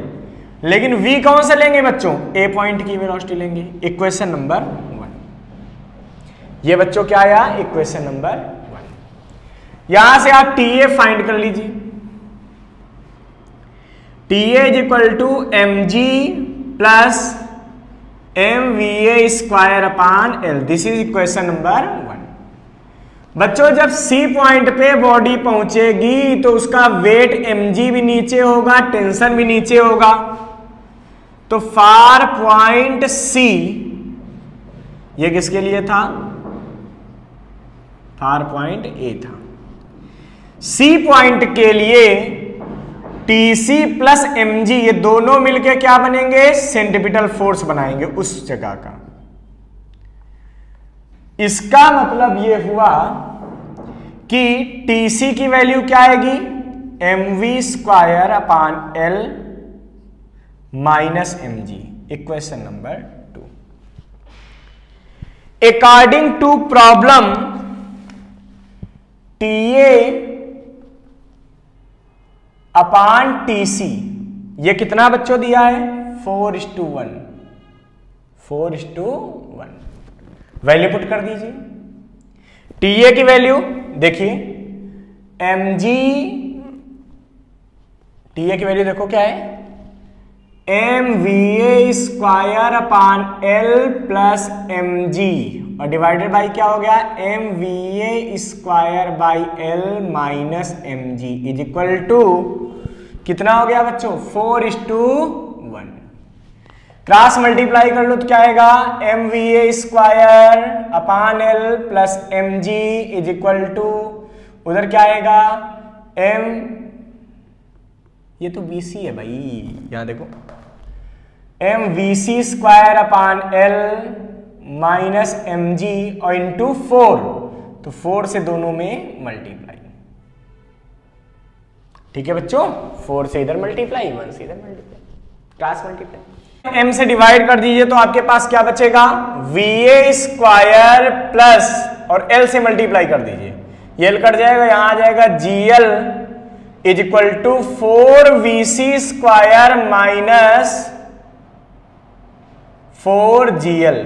लेकिन v कौन से लेंगे बच्चों? ए पॉइंट की वेलोसिटी लेंगे। Equation number 1। ये बच्चों क्या आया? Equation number 1। यहां से आप TA फाइंड कर लीजिए। TA is equal to mg plus mva²/L। This is equation number 1। बच्चों जब C पॉइंट पे बॉडी पहुंचेगी तो उसका वेट mg भी नीचे होगा, टेंशन भी नीचे होगा। तो फार पॉइंट सी, ये किसके लिए था? फार पॉइंट ए था। सी पॉइंट के लिए टीसी प्लस एमजी ये दोनों मिलके क्या बनेंगे? सेंट्रीपिटल फोर्स बनाएंगे उस जगह का। इसका मतलब ये हुआ कि टीसी की वैल्यू क्या आएगी? mv² upon L minus mg। Equation number 2। According to problem TA upon TC, ये कितना बच्चों दिया है? 4:1। 4:1 वैल्यू पुट कर दीजिए। TA की वैल्यू देखिए, mg, TA की वैल्यू देखो क्या है? mva² upon L plus mg और डिवाइडेड बाई क्या हो गया? mva² by L minus mg is equal to कितना हो गया बच्चों? 4:1। क्रॉस मल्टीप्लाई कर लो तो क्या आएगा? mva² upon L plus mg is equal to, उधर क्या आएगा? ये तो bc है भाई, यहां देखो, mvc² अपान एल माइनस mg और इंटू 4, तो 4 से दोनों में मल्टीप्लाई। ठीक है बच्चों, 4 से इधर मल्टीप्लाई, 1 से इधर मल्टीप्लाई, क्रॉस मल्टीप्लाई। m से डिवाइड कर दीजिए तो आपके पास क्या बचेगा? va² प्लस और l से मल्टीप्लाई कर दीजिए, ये l कट जाएगा, यहां आ जाएगा gl is equal to 4vc² minus 4gl।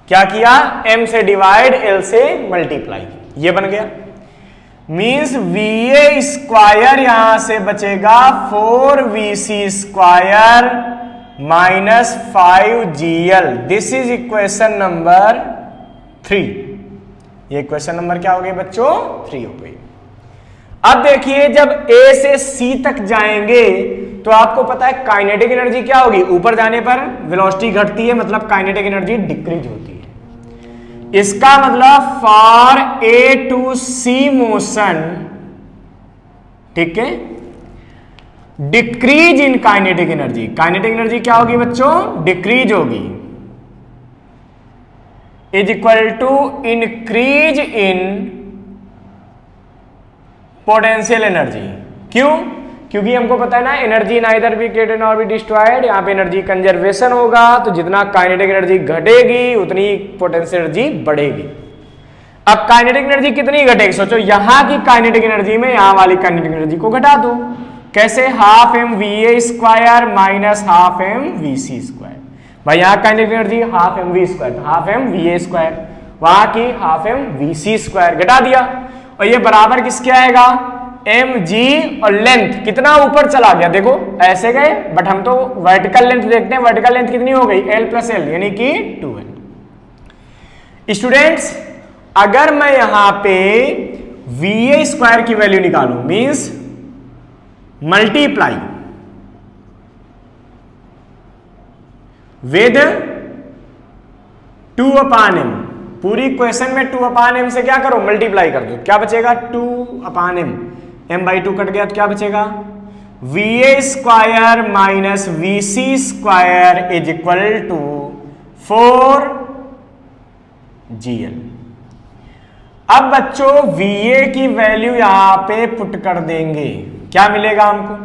क्या किया? m से डिवाइड, l से मल्टीप्लाई, ये बन गया। मीन्स va² यहां से बचेगा 4vc² minus 5gl। This is equation number 3। ये इक्वेशन नंबर क्या हो गई बच्चों? 3 हो गई। अब देखिए, जब A से C तक जाएंगे तो आपको पता है काइनेटिक एनर्जी क्या होगी? ऊपर जाने पर वेलोसिटी घटती है, मतलब काइनेटिक एनर्जी डिक्रीज होती है। इसका मतलब for A to C motion, ठीक है, decrease in kinetic energy. Kinetic energy क्या होगी बच्चों? डिक्रीज होगी, is equal to increase in potential energy. क्यों? क्योंकि हमको पता है ना, energy neither be created nor be destroyed. यहां पे एनर्जी कंजर्वेशन होगा, तो जितना काइनेटिक एनर्जी घटेगी उतनी पोटेंशियल एनर्जी बढ़ेगी। अब काइनेटिक एनर्जी कितनी घटेगी? सोचो, यहां की काइनेटिक एनर्जी में यहां वाली काइनेटिक एनर्जी को घटा दो। कैसे? Half mva² minus half mvc²। भाई यहां काइनेटिक एनर्जी हाफ mv², तो हाफ mva², वहां की हाफ mvc² घटा दिया, और ये बराबर किसके आएगा? mg और लेंथ कितना ऊपर चला गया, देखो ऐसे गए, बट हम तो वर्टिकल लेंथ देखते हैं। वर्टिकल लेंथ कितनी हो गई? l प्लस एल, यानी कि 2l। स्टूडेंट्स, अगर मैं यहां पे va² की वैल्यू निकालूं, मींस मल्टीप्लाई विद 2/m, पूरी इक्वेशन में 2/m से क्या करो? मल्टीप्लाई कर दो। क्या बचेगा? 2/m, m/2 कट गया तो क्या बचेगा? va² minus vc² is equal to 4gl। अब बच्चों va की वैल्यू यहां पे पुट कर देंगे, क्या मिलेगा हमको?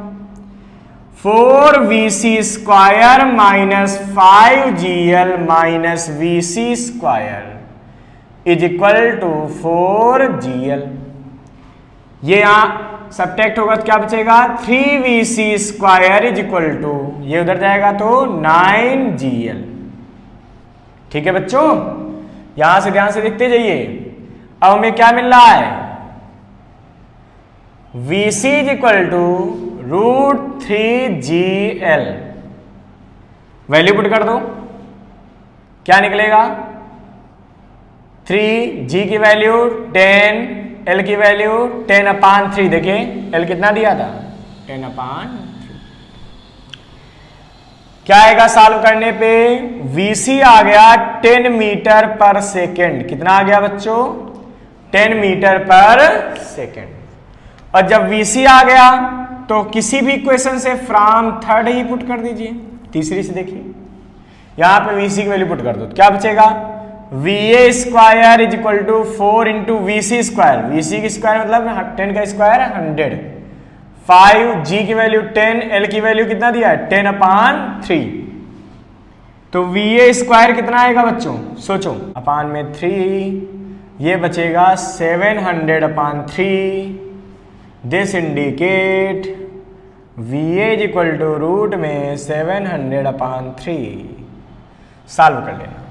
4vc² minus 5gl minus vc² is equal to 4gl। ये यहां सब्ट्रैक्ट होगा तो क्या बचेगा? 3vc² इज इक्वल टू, ये उधर जाएगा तो 9gl। ठीक है बच्चों, यहां से ध्यान से देखते जाइए। अब हमें क्या मिल रहा है? vc is equal to √3gl। Value put कर दो, क्या निकलेगा? 3g की वैल्यू 10, l की वैल्यू 10/3। देखिए l कितना दिया था? 10/3। क्या आएगा सॉल्व करने पे? VC आ गया 10 मीटर पर सेकेंड। कितना आ गया बच्चों? 10 मीटर पर सेकेंड। और जब VC आ गया तो किसी भी इक्वेशन से फ्रॉम थर्ड ही पुट कर दीजिए। तीसरी से देखिए, यहां पे VC की वैल्यू पुट कर दो तो क्या बचेगा? VA square is equal to 4 into VC square. VC की स्क्वायर मतलब 10 का स्क्वायर 100। 5 G की वैल्यू 10, L की वैल्यू कितना दिया है? 10/3। तो VA स्क्वायर कितना आएगा बच्चों? सोचो, अपान में 3, ये बचेगा 700/3। This indicate VA is equal to root में 700/3। सॉल्व कर लेना,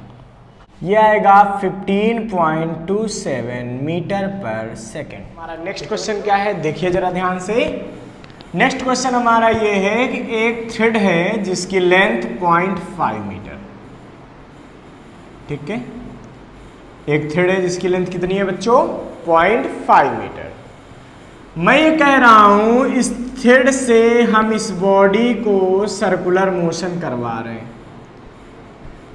ये आएगा 15.27 मीटर पर सेकेंड। हमारा नेक्स्ट क्वेश्चन क्या है देखिए जरा ध्यान से। नेक्स्ट क्वेश्चन हमारा ये है कि एक थ्रेड है जिसकी लेंथ 0.5 मीटर। ठीक है, एक थ्रेड है जिसकी लेंथ कितनी है बच्चों? 0.5 मीटर। मैं ये कह रहा हूं इस थ्रेड से हम इस बॉडी को सर्कुलर मोशन करवा रहे हैं।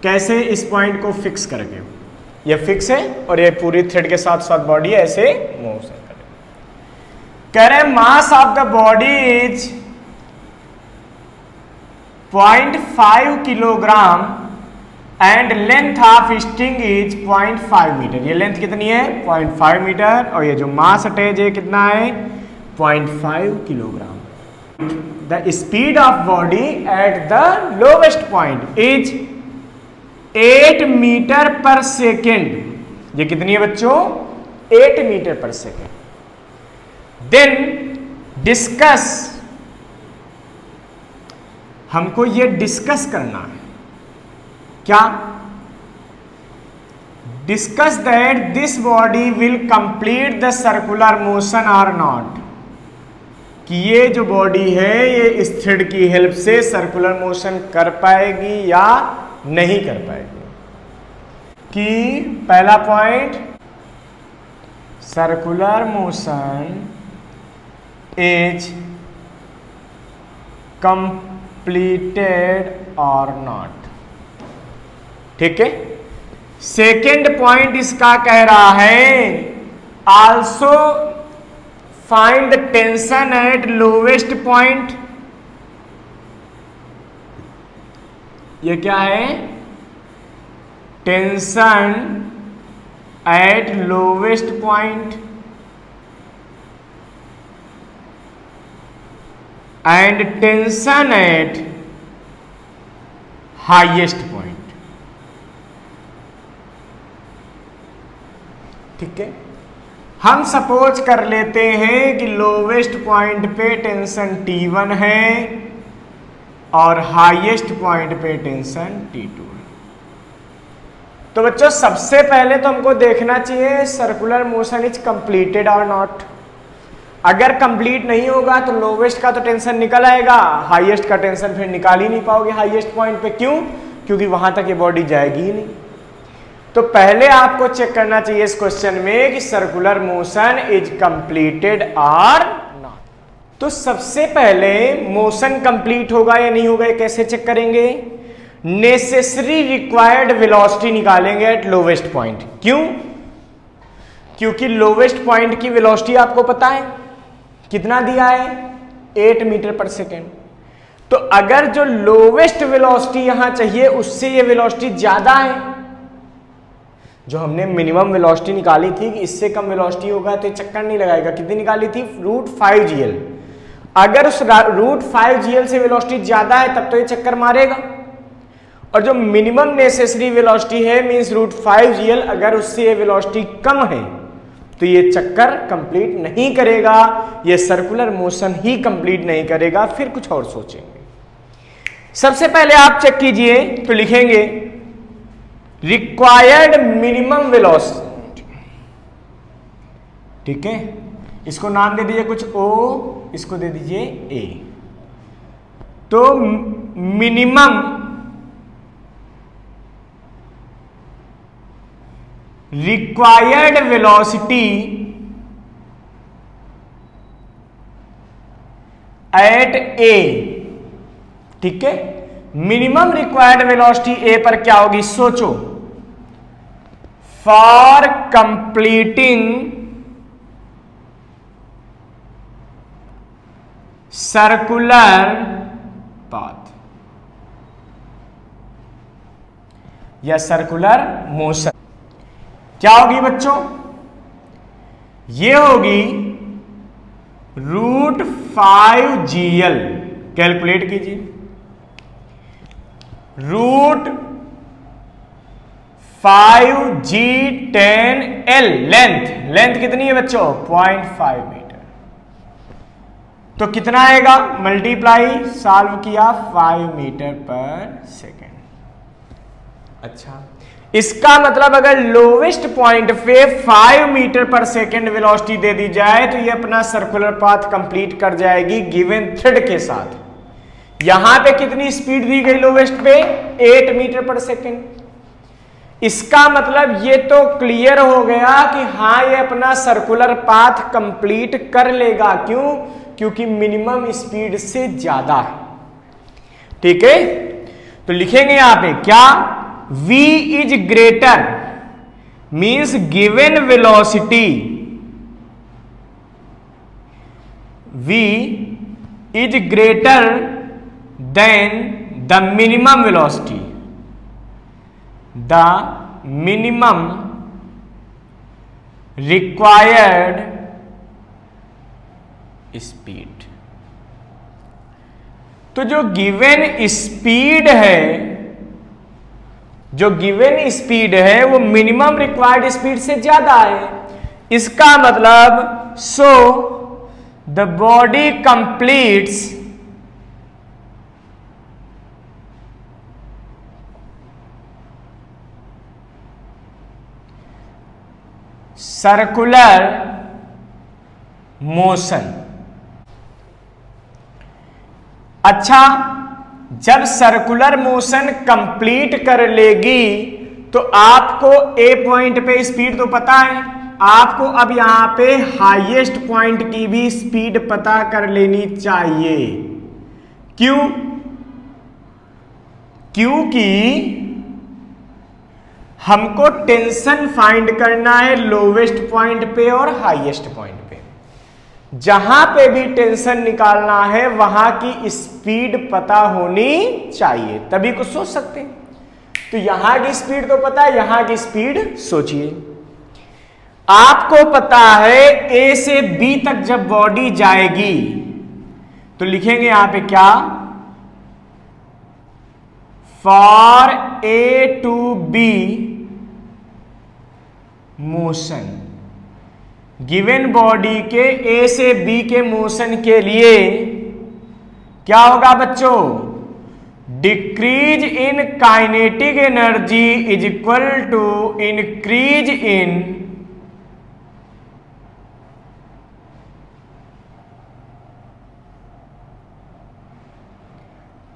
कैसे? इस पॉइंट को फिक्स करके। ये फिक्स है और ये पूरी थ्रेड के साथ साथ बॉडी ऐसे मोशन करें। कह रहे हैं mass of the body is 0.5 kilogram and length of string is 0.5 meter. ये लेंथ कितनी है? 0.5 मीटर। और ये जो मास अटैच है कितना है? 0.5 kilogram. The speed of body at the lowest point is 8 meter per second. ये कितनी है बच्चों? 8 meter per second. Then discuss, हमको ये डिस्कस करना है। क्या? Discuss that this body will complete the circular motion or not. कि ये जो बॉडी है ये इस थ्रेड की हेल्प से सर्कुलर मोशन कर पाएगी या नहीं कर पाएगी। कि पहला point, circular motion is completed और नॉट। ठीक है। सेकेंड पॉइंट इसका कह रहा है also find the tension eight lowest point. ये क्या है? Tension eight lowest point and tension eight highest point. ठीक है, हम सपोज कर लेते हैं कि लोवेस्ट पॉइंट पे टेंशन T1 है और हाईएस्ट पॉइंट पे टेंशन T2 है। तो बच्चों सबसे पहले तो हमको देखना चाहिए सर्कुलर मोशन इज कंप्लीटेड और नॉट। अगर कंप्लीट नहीं होगा तो लोवेस्ट का तो टेंशन निकल आएगा, हाईएस्ट का टेंशन फिर निकाल ही नहीं पाओगे हाईएस्ट पॉइंट पे। क्यों? क्योंकि वहां तक ये बॉडी जाएगी ही नहीं। तो पहले आपको चेक करना चाहिए इस क्वेश्चन में कि सर्कुलर मोशन इज कंप्लीटेड और नॉट। तो सबसे पहले मोशन कंप्लीट होगा या नहीं होगा ये कैसे चेक करेंगे? नेसेसरी रिक्वायर्ड वेलोसिटी निकालेंगे एट लोवेस्ट पॉइंट। क्यों? क्योंकि लोवेस्ट पॉइंट की वेलोसिटी आपको पता है कितना दिया है? 8 मीटर पर सेकेंड। तो अगर जो लोवेस्ट वेलोसिटी यहां चाहिए उससे ये वेलोसिटी ज्यादा है, जो हमने मिनिमम वेलोसिटी निकाली थी कि इससे कम वेलोसिटी होगा तो ये चक्कर नहीं लगाएगा। कितनी निकाली थी? √5gl। अगर उस √5gl से वेलोसिटी ज्यादा है तब तो ये चक्कर मारेगा। और जो मिनिमम नेसेसरी वेलोसिटी है मींस √5gl, अगर उससे ये वेलोसिटी कम है तो ये चक्कर कंप्लीट नहीं करेगा, ये सर्कुलर मोशन ही कंप्लीट नहीं करेगा। फिर कुछ और सोचेंगे। सबसे पहले आप चेक कीजिए तो लिखेंगे रिक्वायर्ड मिनिमम वेलोसिटी। ठीक है, इसको नाम दे दीजिए कुछ O, इसको दे दीजिए A। तो minimum required velocity at A। ठीक है, मिनिमम रिक्वायर्ड वेलोसिटी ए पर क्या होगी, सोचो। फॉर कंप्लीटिंग सर्कुलर पाथ या सर्कुलर मोशन क्या होगी बच्चों, ये होगी √5GL। कैलकुलेट कीजिए, √5G10L। लेंथ कितनी है बच्चों, 0.5 मीटर। तो कितना आएगा, मल्टीप्लाई सॉल्व किया 5 मीटर पर सेकेंड। अच्छा, इसका मतलब अगर लोवेस्ट पॉइंट पे 5 मीटर पर सेकेंड वेलोसिटी दे दी जाए तो ये अपना सर्कुलर पाथ कंप्लीट कर जाएगी गिवन थ्रेड के साथ। यहां पे कितनी स्पीड दी गई लोवेस्ट पे, 8 मीटर पर सेकेंड। इसका मतलब ये तो क्लियर हो गया कि हाँ ये अपना सर्कुलर पाथ कंप्लीट कर लेगा। क्यों, क्योंकि मिनिमम स्पीड से ज्यादा है। ठीक है, तो लिखेंगे यहां पे क्या, v is greater means given velocity, v is greater than the minimum velocity, the minimum required speed। तो जो गिवन स्पीड है, जो गिवन स्पीड है वो मिनिमम रिक्वायर्ड स्पीड से ज्यादा है। इसका मतलब so the body completes circular motion. अच्छा, जब सर्कुलर मोशन कंप्लीट कर लेगी तो आपको ए पॉइंट पे स्पीड तो पता है, आपको अब यहां पे हाईएस्ट पॉइंट की भी स्पीड पता कर लेनी चाहिए। क्यों, क्योंकि हमको टेंशन फाइंड करना है लोवेस्ट पॉइंट पे और हाईएस्ट पॉइंट पे। जहां पे भी टेंशन निकालना है वहां की स्पीड पता होनी चाहिए, तभी कुछ सोच सकते हैं। तो यहां की स्पीड तो पता है, यहां की स्पीड सोचिए। आपको पता है ए से बी तक जब बॉडी जाएगी तो लिखेंगे यहां पे क्या, for A to B motion. Given body के ए से बी के मोशन के लिए क्या होगा बच्चों, decrease in kinetic energy is equal to increase in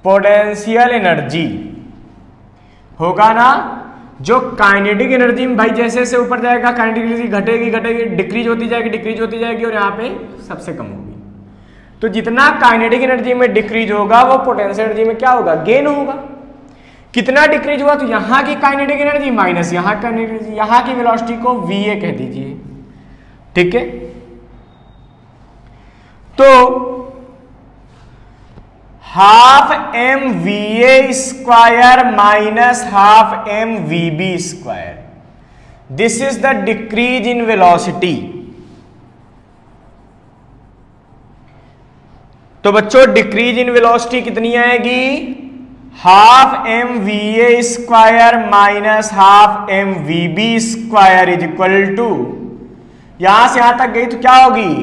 potential energy. होगा ना, जो काइनेटिक एनर्जी में भाई जैसे जैसे ऊपर जाएगा काइनेटिक एनर्जी घटेगी घटेगी, डिक्रीज होती जाएगी और यहाँ पे सबसे कम होगी। तो जितना काइनेटिक एनर्जी में डिक्रीज होगा वो पोटेंशियल एनर्जी में क्या होगा, गेन होगा। कितना डिक्रीज हुआ, तो यहाँ की काइनेटिक एनर्जी माइनस यहाँ का एनर्जी, यहाँ की वेलोसिटी को VA कह दीजिए। ठीक है, तो half mVA square minus half mVB square, this is the decrease in velocity. तो बच्चों डिक्रीज इन वेलोसिटी कितनी आएगी, half mVA square minus half mVB square is equal to, यहां से यहां तक गई तो क्या होगी,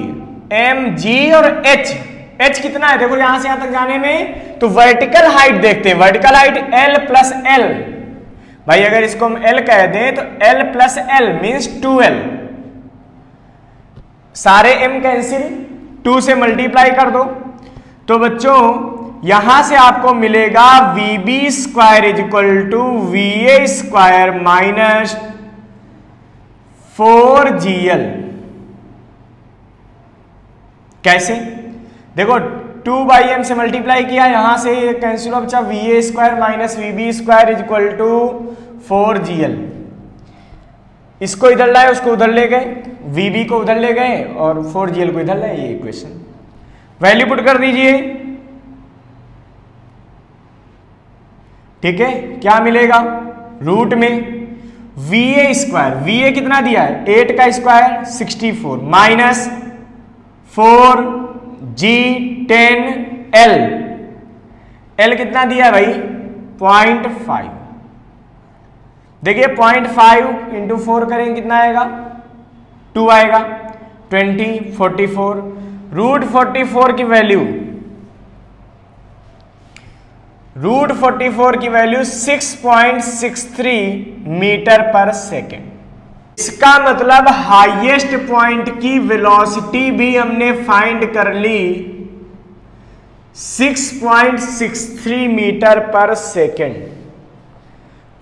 mg और h कितना है, देखो यहां से यहां तक जाने में तो वर्टिकल हाइट देखते हैं, vertical height L plus L। भाई अगर इसको हम L कह दें तो L plus L means 2L, सारे m कैंसिल, 2 से मल्टीप्लाई कर दो। तो बच्चों यहां से आपको मिलेगा VB square is equal to VA square minus 4GL। कैसे, देखो 2/m से मल्टीप्लाई किया, यहां से कैंसिल हो बचा VA² minus VB² is equal to 4GL। इसको इधर लाए, उसको उधर ले गए, VB को उधर ले गए और 4GL को इधर लाए, ये इक्वेशन। वैल्यू पुट कर दीजिए, ठीक है। क्या मिलेगा, रूट में VA², VA कितना दिया है 8 का स्क्वायर 64 माइनस 4G10L, L कितना दिया है भाई 0.5। देखिए 0.5 इंटू 4 करेंगे कितना आएगा 2 आएगा, 20 44 रूट 44 की वैल्यू, रूट 44 की वैल्यू 6.63 मीटर पर सेकेंड। इसका मतलब हाईएस्ट पॉइंट की वेलोसिटी भी हमने फाइंड कर ली 6.63 मीटर पर सेकेंड,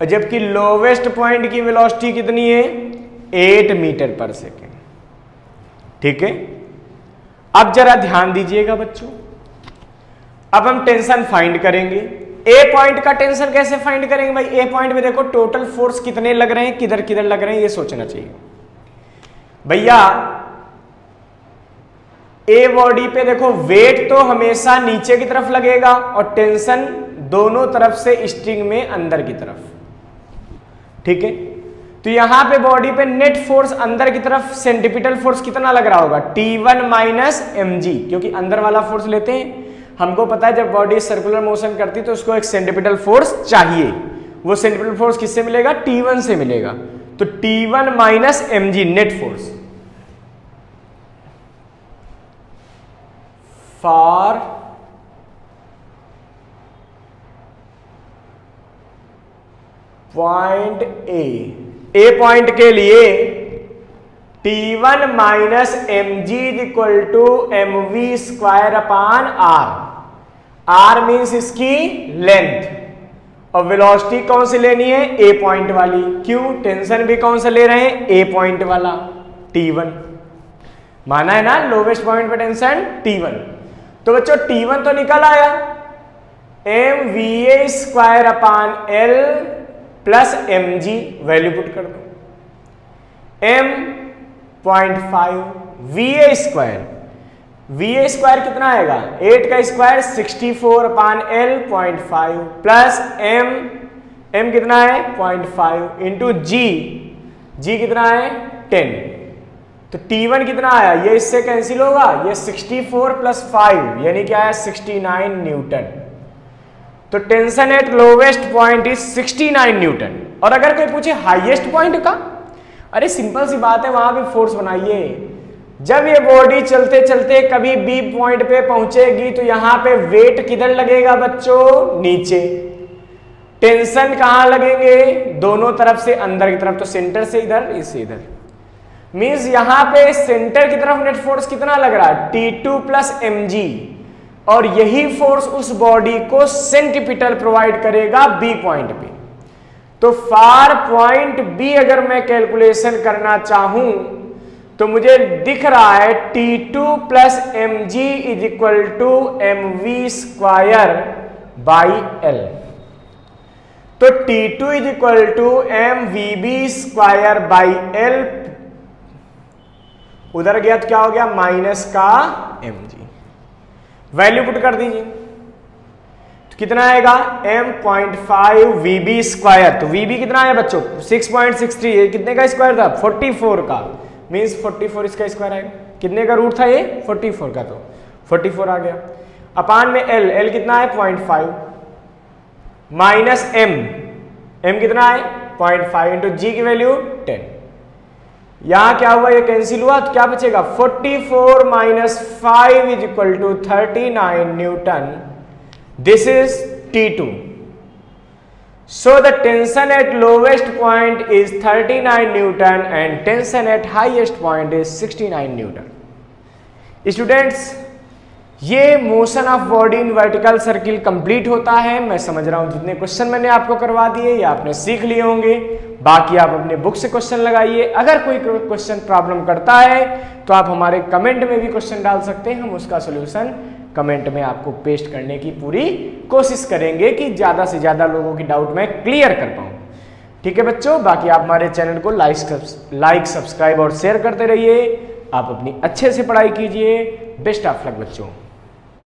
जबकि लोवेस्ट पॉइंट की वेलोसिटी कितनी है 8 मीटर पर सेकेंड, ठीक है। अब जरा ध्यान दीजिएगा बच्चों, अब हम टेंशन फाइंड करेंगे। ए पॉइंट का टेंशन कैसे फाइंड करेंगे भाई, ए पॉइंट में देखो टोटल फोर्स कितने लग रहे हैं, किधर किधर लग रहे हैं, ये सोचना चाहिए भैया। ए बॉडी पे देखो वेट तो हमेशा नीचे की तरफ लगेगा और टेंशन दोनों तरफ से स्ट्रिंग में अंदर की तरफ, ठीक है। तो यहां पे बॉडी पे नेट फोर्स अंदर की तरफ सेंट्रीपिटल फोर्स कितना लग रहा होगा T1 माइनस mg, क्योंकि अंदर वाला फोर्स लेते हैं। हमको पता है जब बॉडी सर्कुलर मोशन करती है तो उसको एक सेंट्रीपिटल फोर्स चाहिए, वो सेंट्रीपिटल फोर्स किससे मिलेगा T1 से मिलेगा। तो T1 minus mg net force for point A point के लिए T1 minus mg is equal to mv² upon r means इसकी लेंथ, और वेलोसिटी कौन सी लेनी है ए पॉइंट वाली, क्यों टेंशन भी कौन सा ले रहे हैं ए पॉइंट वाला T1, माना है ना लोवेस्ट पॉइंट पे टेंशन T1। तो बच्चों T1 तो निकल आया mva² अपान l plus mg, value put कर दो m 0.5 va² कितना आएगा 8 का स्क्वायर 64 अपान l 0.5 प्लस m कितना है 0.5 इंटू g कितना है 10। तो T1 कितना आया, ये इससे कैंसिल होगा, ये 64 प्लस 5 यानी क्या है 69 न्यूटन। तो tension eight lowest point is 69 Newton. और अगर कोई पूछे हाईएस्ट पॉइंट का, अरे सिंपल सी बात है, वहां भी फोर्स बनाइए। जब ये बॉडी चलते चलते कभी बी पॉइंट पे पहुंचेगी तो यहां पे वेट किधर लगेगा बच्चों, नीचे। टेंशन कहां लगेंगे, दोनों तरफ से अंदर की तरफ, तो सेंटर से इधर, इससे इधर। मींस यहां पे सेंटर की तरफ नेट फोर्स कितना लग रहा है T2 प्लस mg, और यही फोर्स उस बॉडी को सेंट्रीपिटल प्रोवाइड करेगा बी पॉइंट पे। तो फार पॉइंट बी अगर मैं कैलकुलेशन करना चाहूं तो मुझे दिख रहा है T2 plus mg is equal to mv² by l। तो T2 is equal to mvb² by l, उधर गया तो क्या हो गया माइनस का mg, वैल्यू पुट कर दीजिए तो कितना आएगा m.5 vb²। तो vb कितना आया बच्चों 6.63, ये कितने का स्क्वायर था 44 का, मींस 44 इसका स्क्वायर आएगा। कितने का रूट था ये 44 का, तो 44 आ गया। अपान में l कितना है 0.5 माइनस m कितना है 0.5 इंटू g की वैल्यू 10। यहां क्या हुआ, ये कैंसिल हुआ तो क्या बचेगा 44 minus 5 is equal to 39 newton. This is T2। So the tension at lowest point is 39 Newton and tension at highest point is 69 Newton. Students, ये motion of body in vertical circle complete होता है। मैं समझ रहा हूं जितने question मैंने आपको करवा दिए ये आपने सीख लिए होंगे। बाकी आप अपने बुक से क्वेश्चन लगाइए। अगर कोई क्वेश्चन प्रॉब्लम करता है तो आप हमारे कमेंट में भी क्वेश्चन डाल सकते हैं, हम उसका सोल्यूशन कमेंट में आपको पेस्ट करने की पूरी कोशिश करेंगे कि ज़्यादा से ज़्यादा लोगों की डाउट मैं क्लियर कर पाऊँ। ठीक है बच्चों, बाकी आप हमारे चैनल को लाइक सब्सक्राइब और शेयर करते रहिए। आप अपनी अच्छे से पढ़ाई कीजिए। बेस्ट ऑफ लक बच्चों।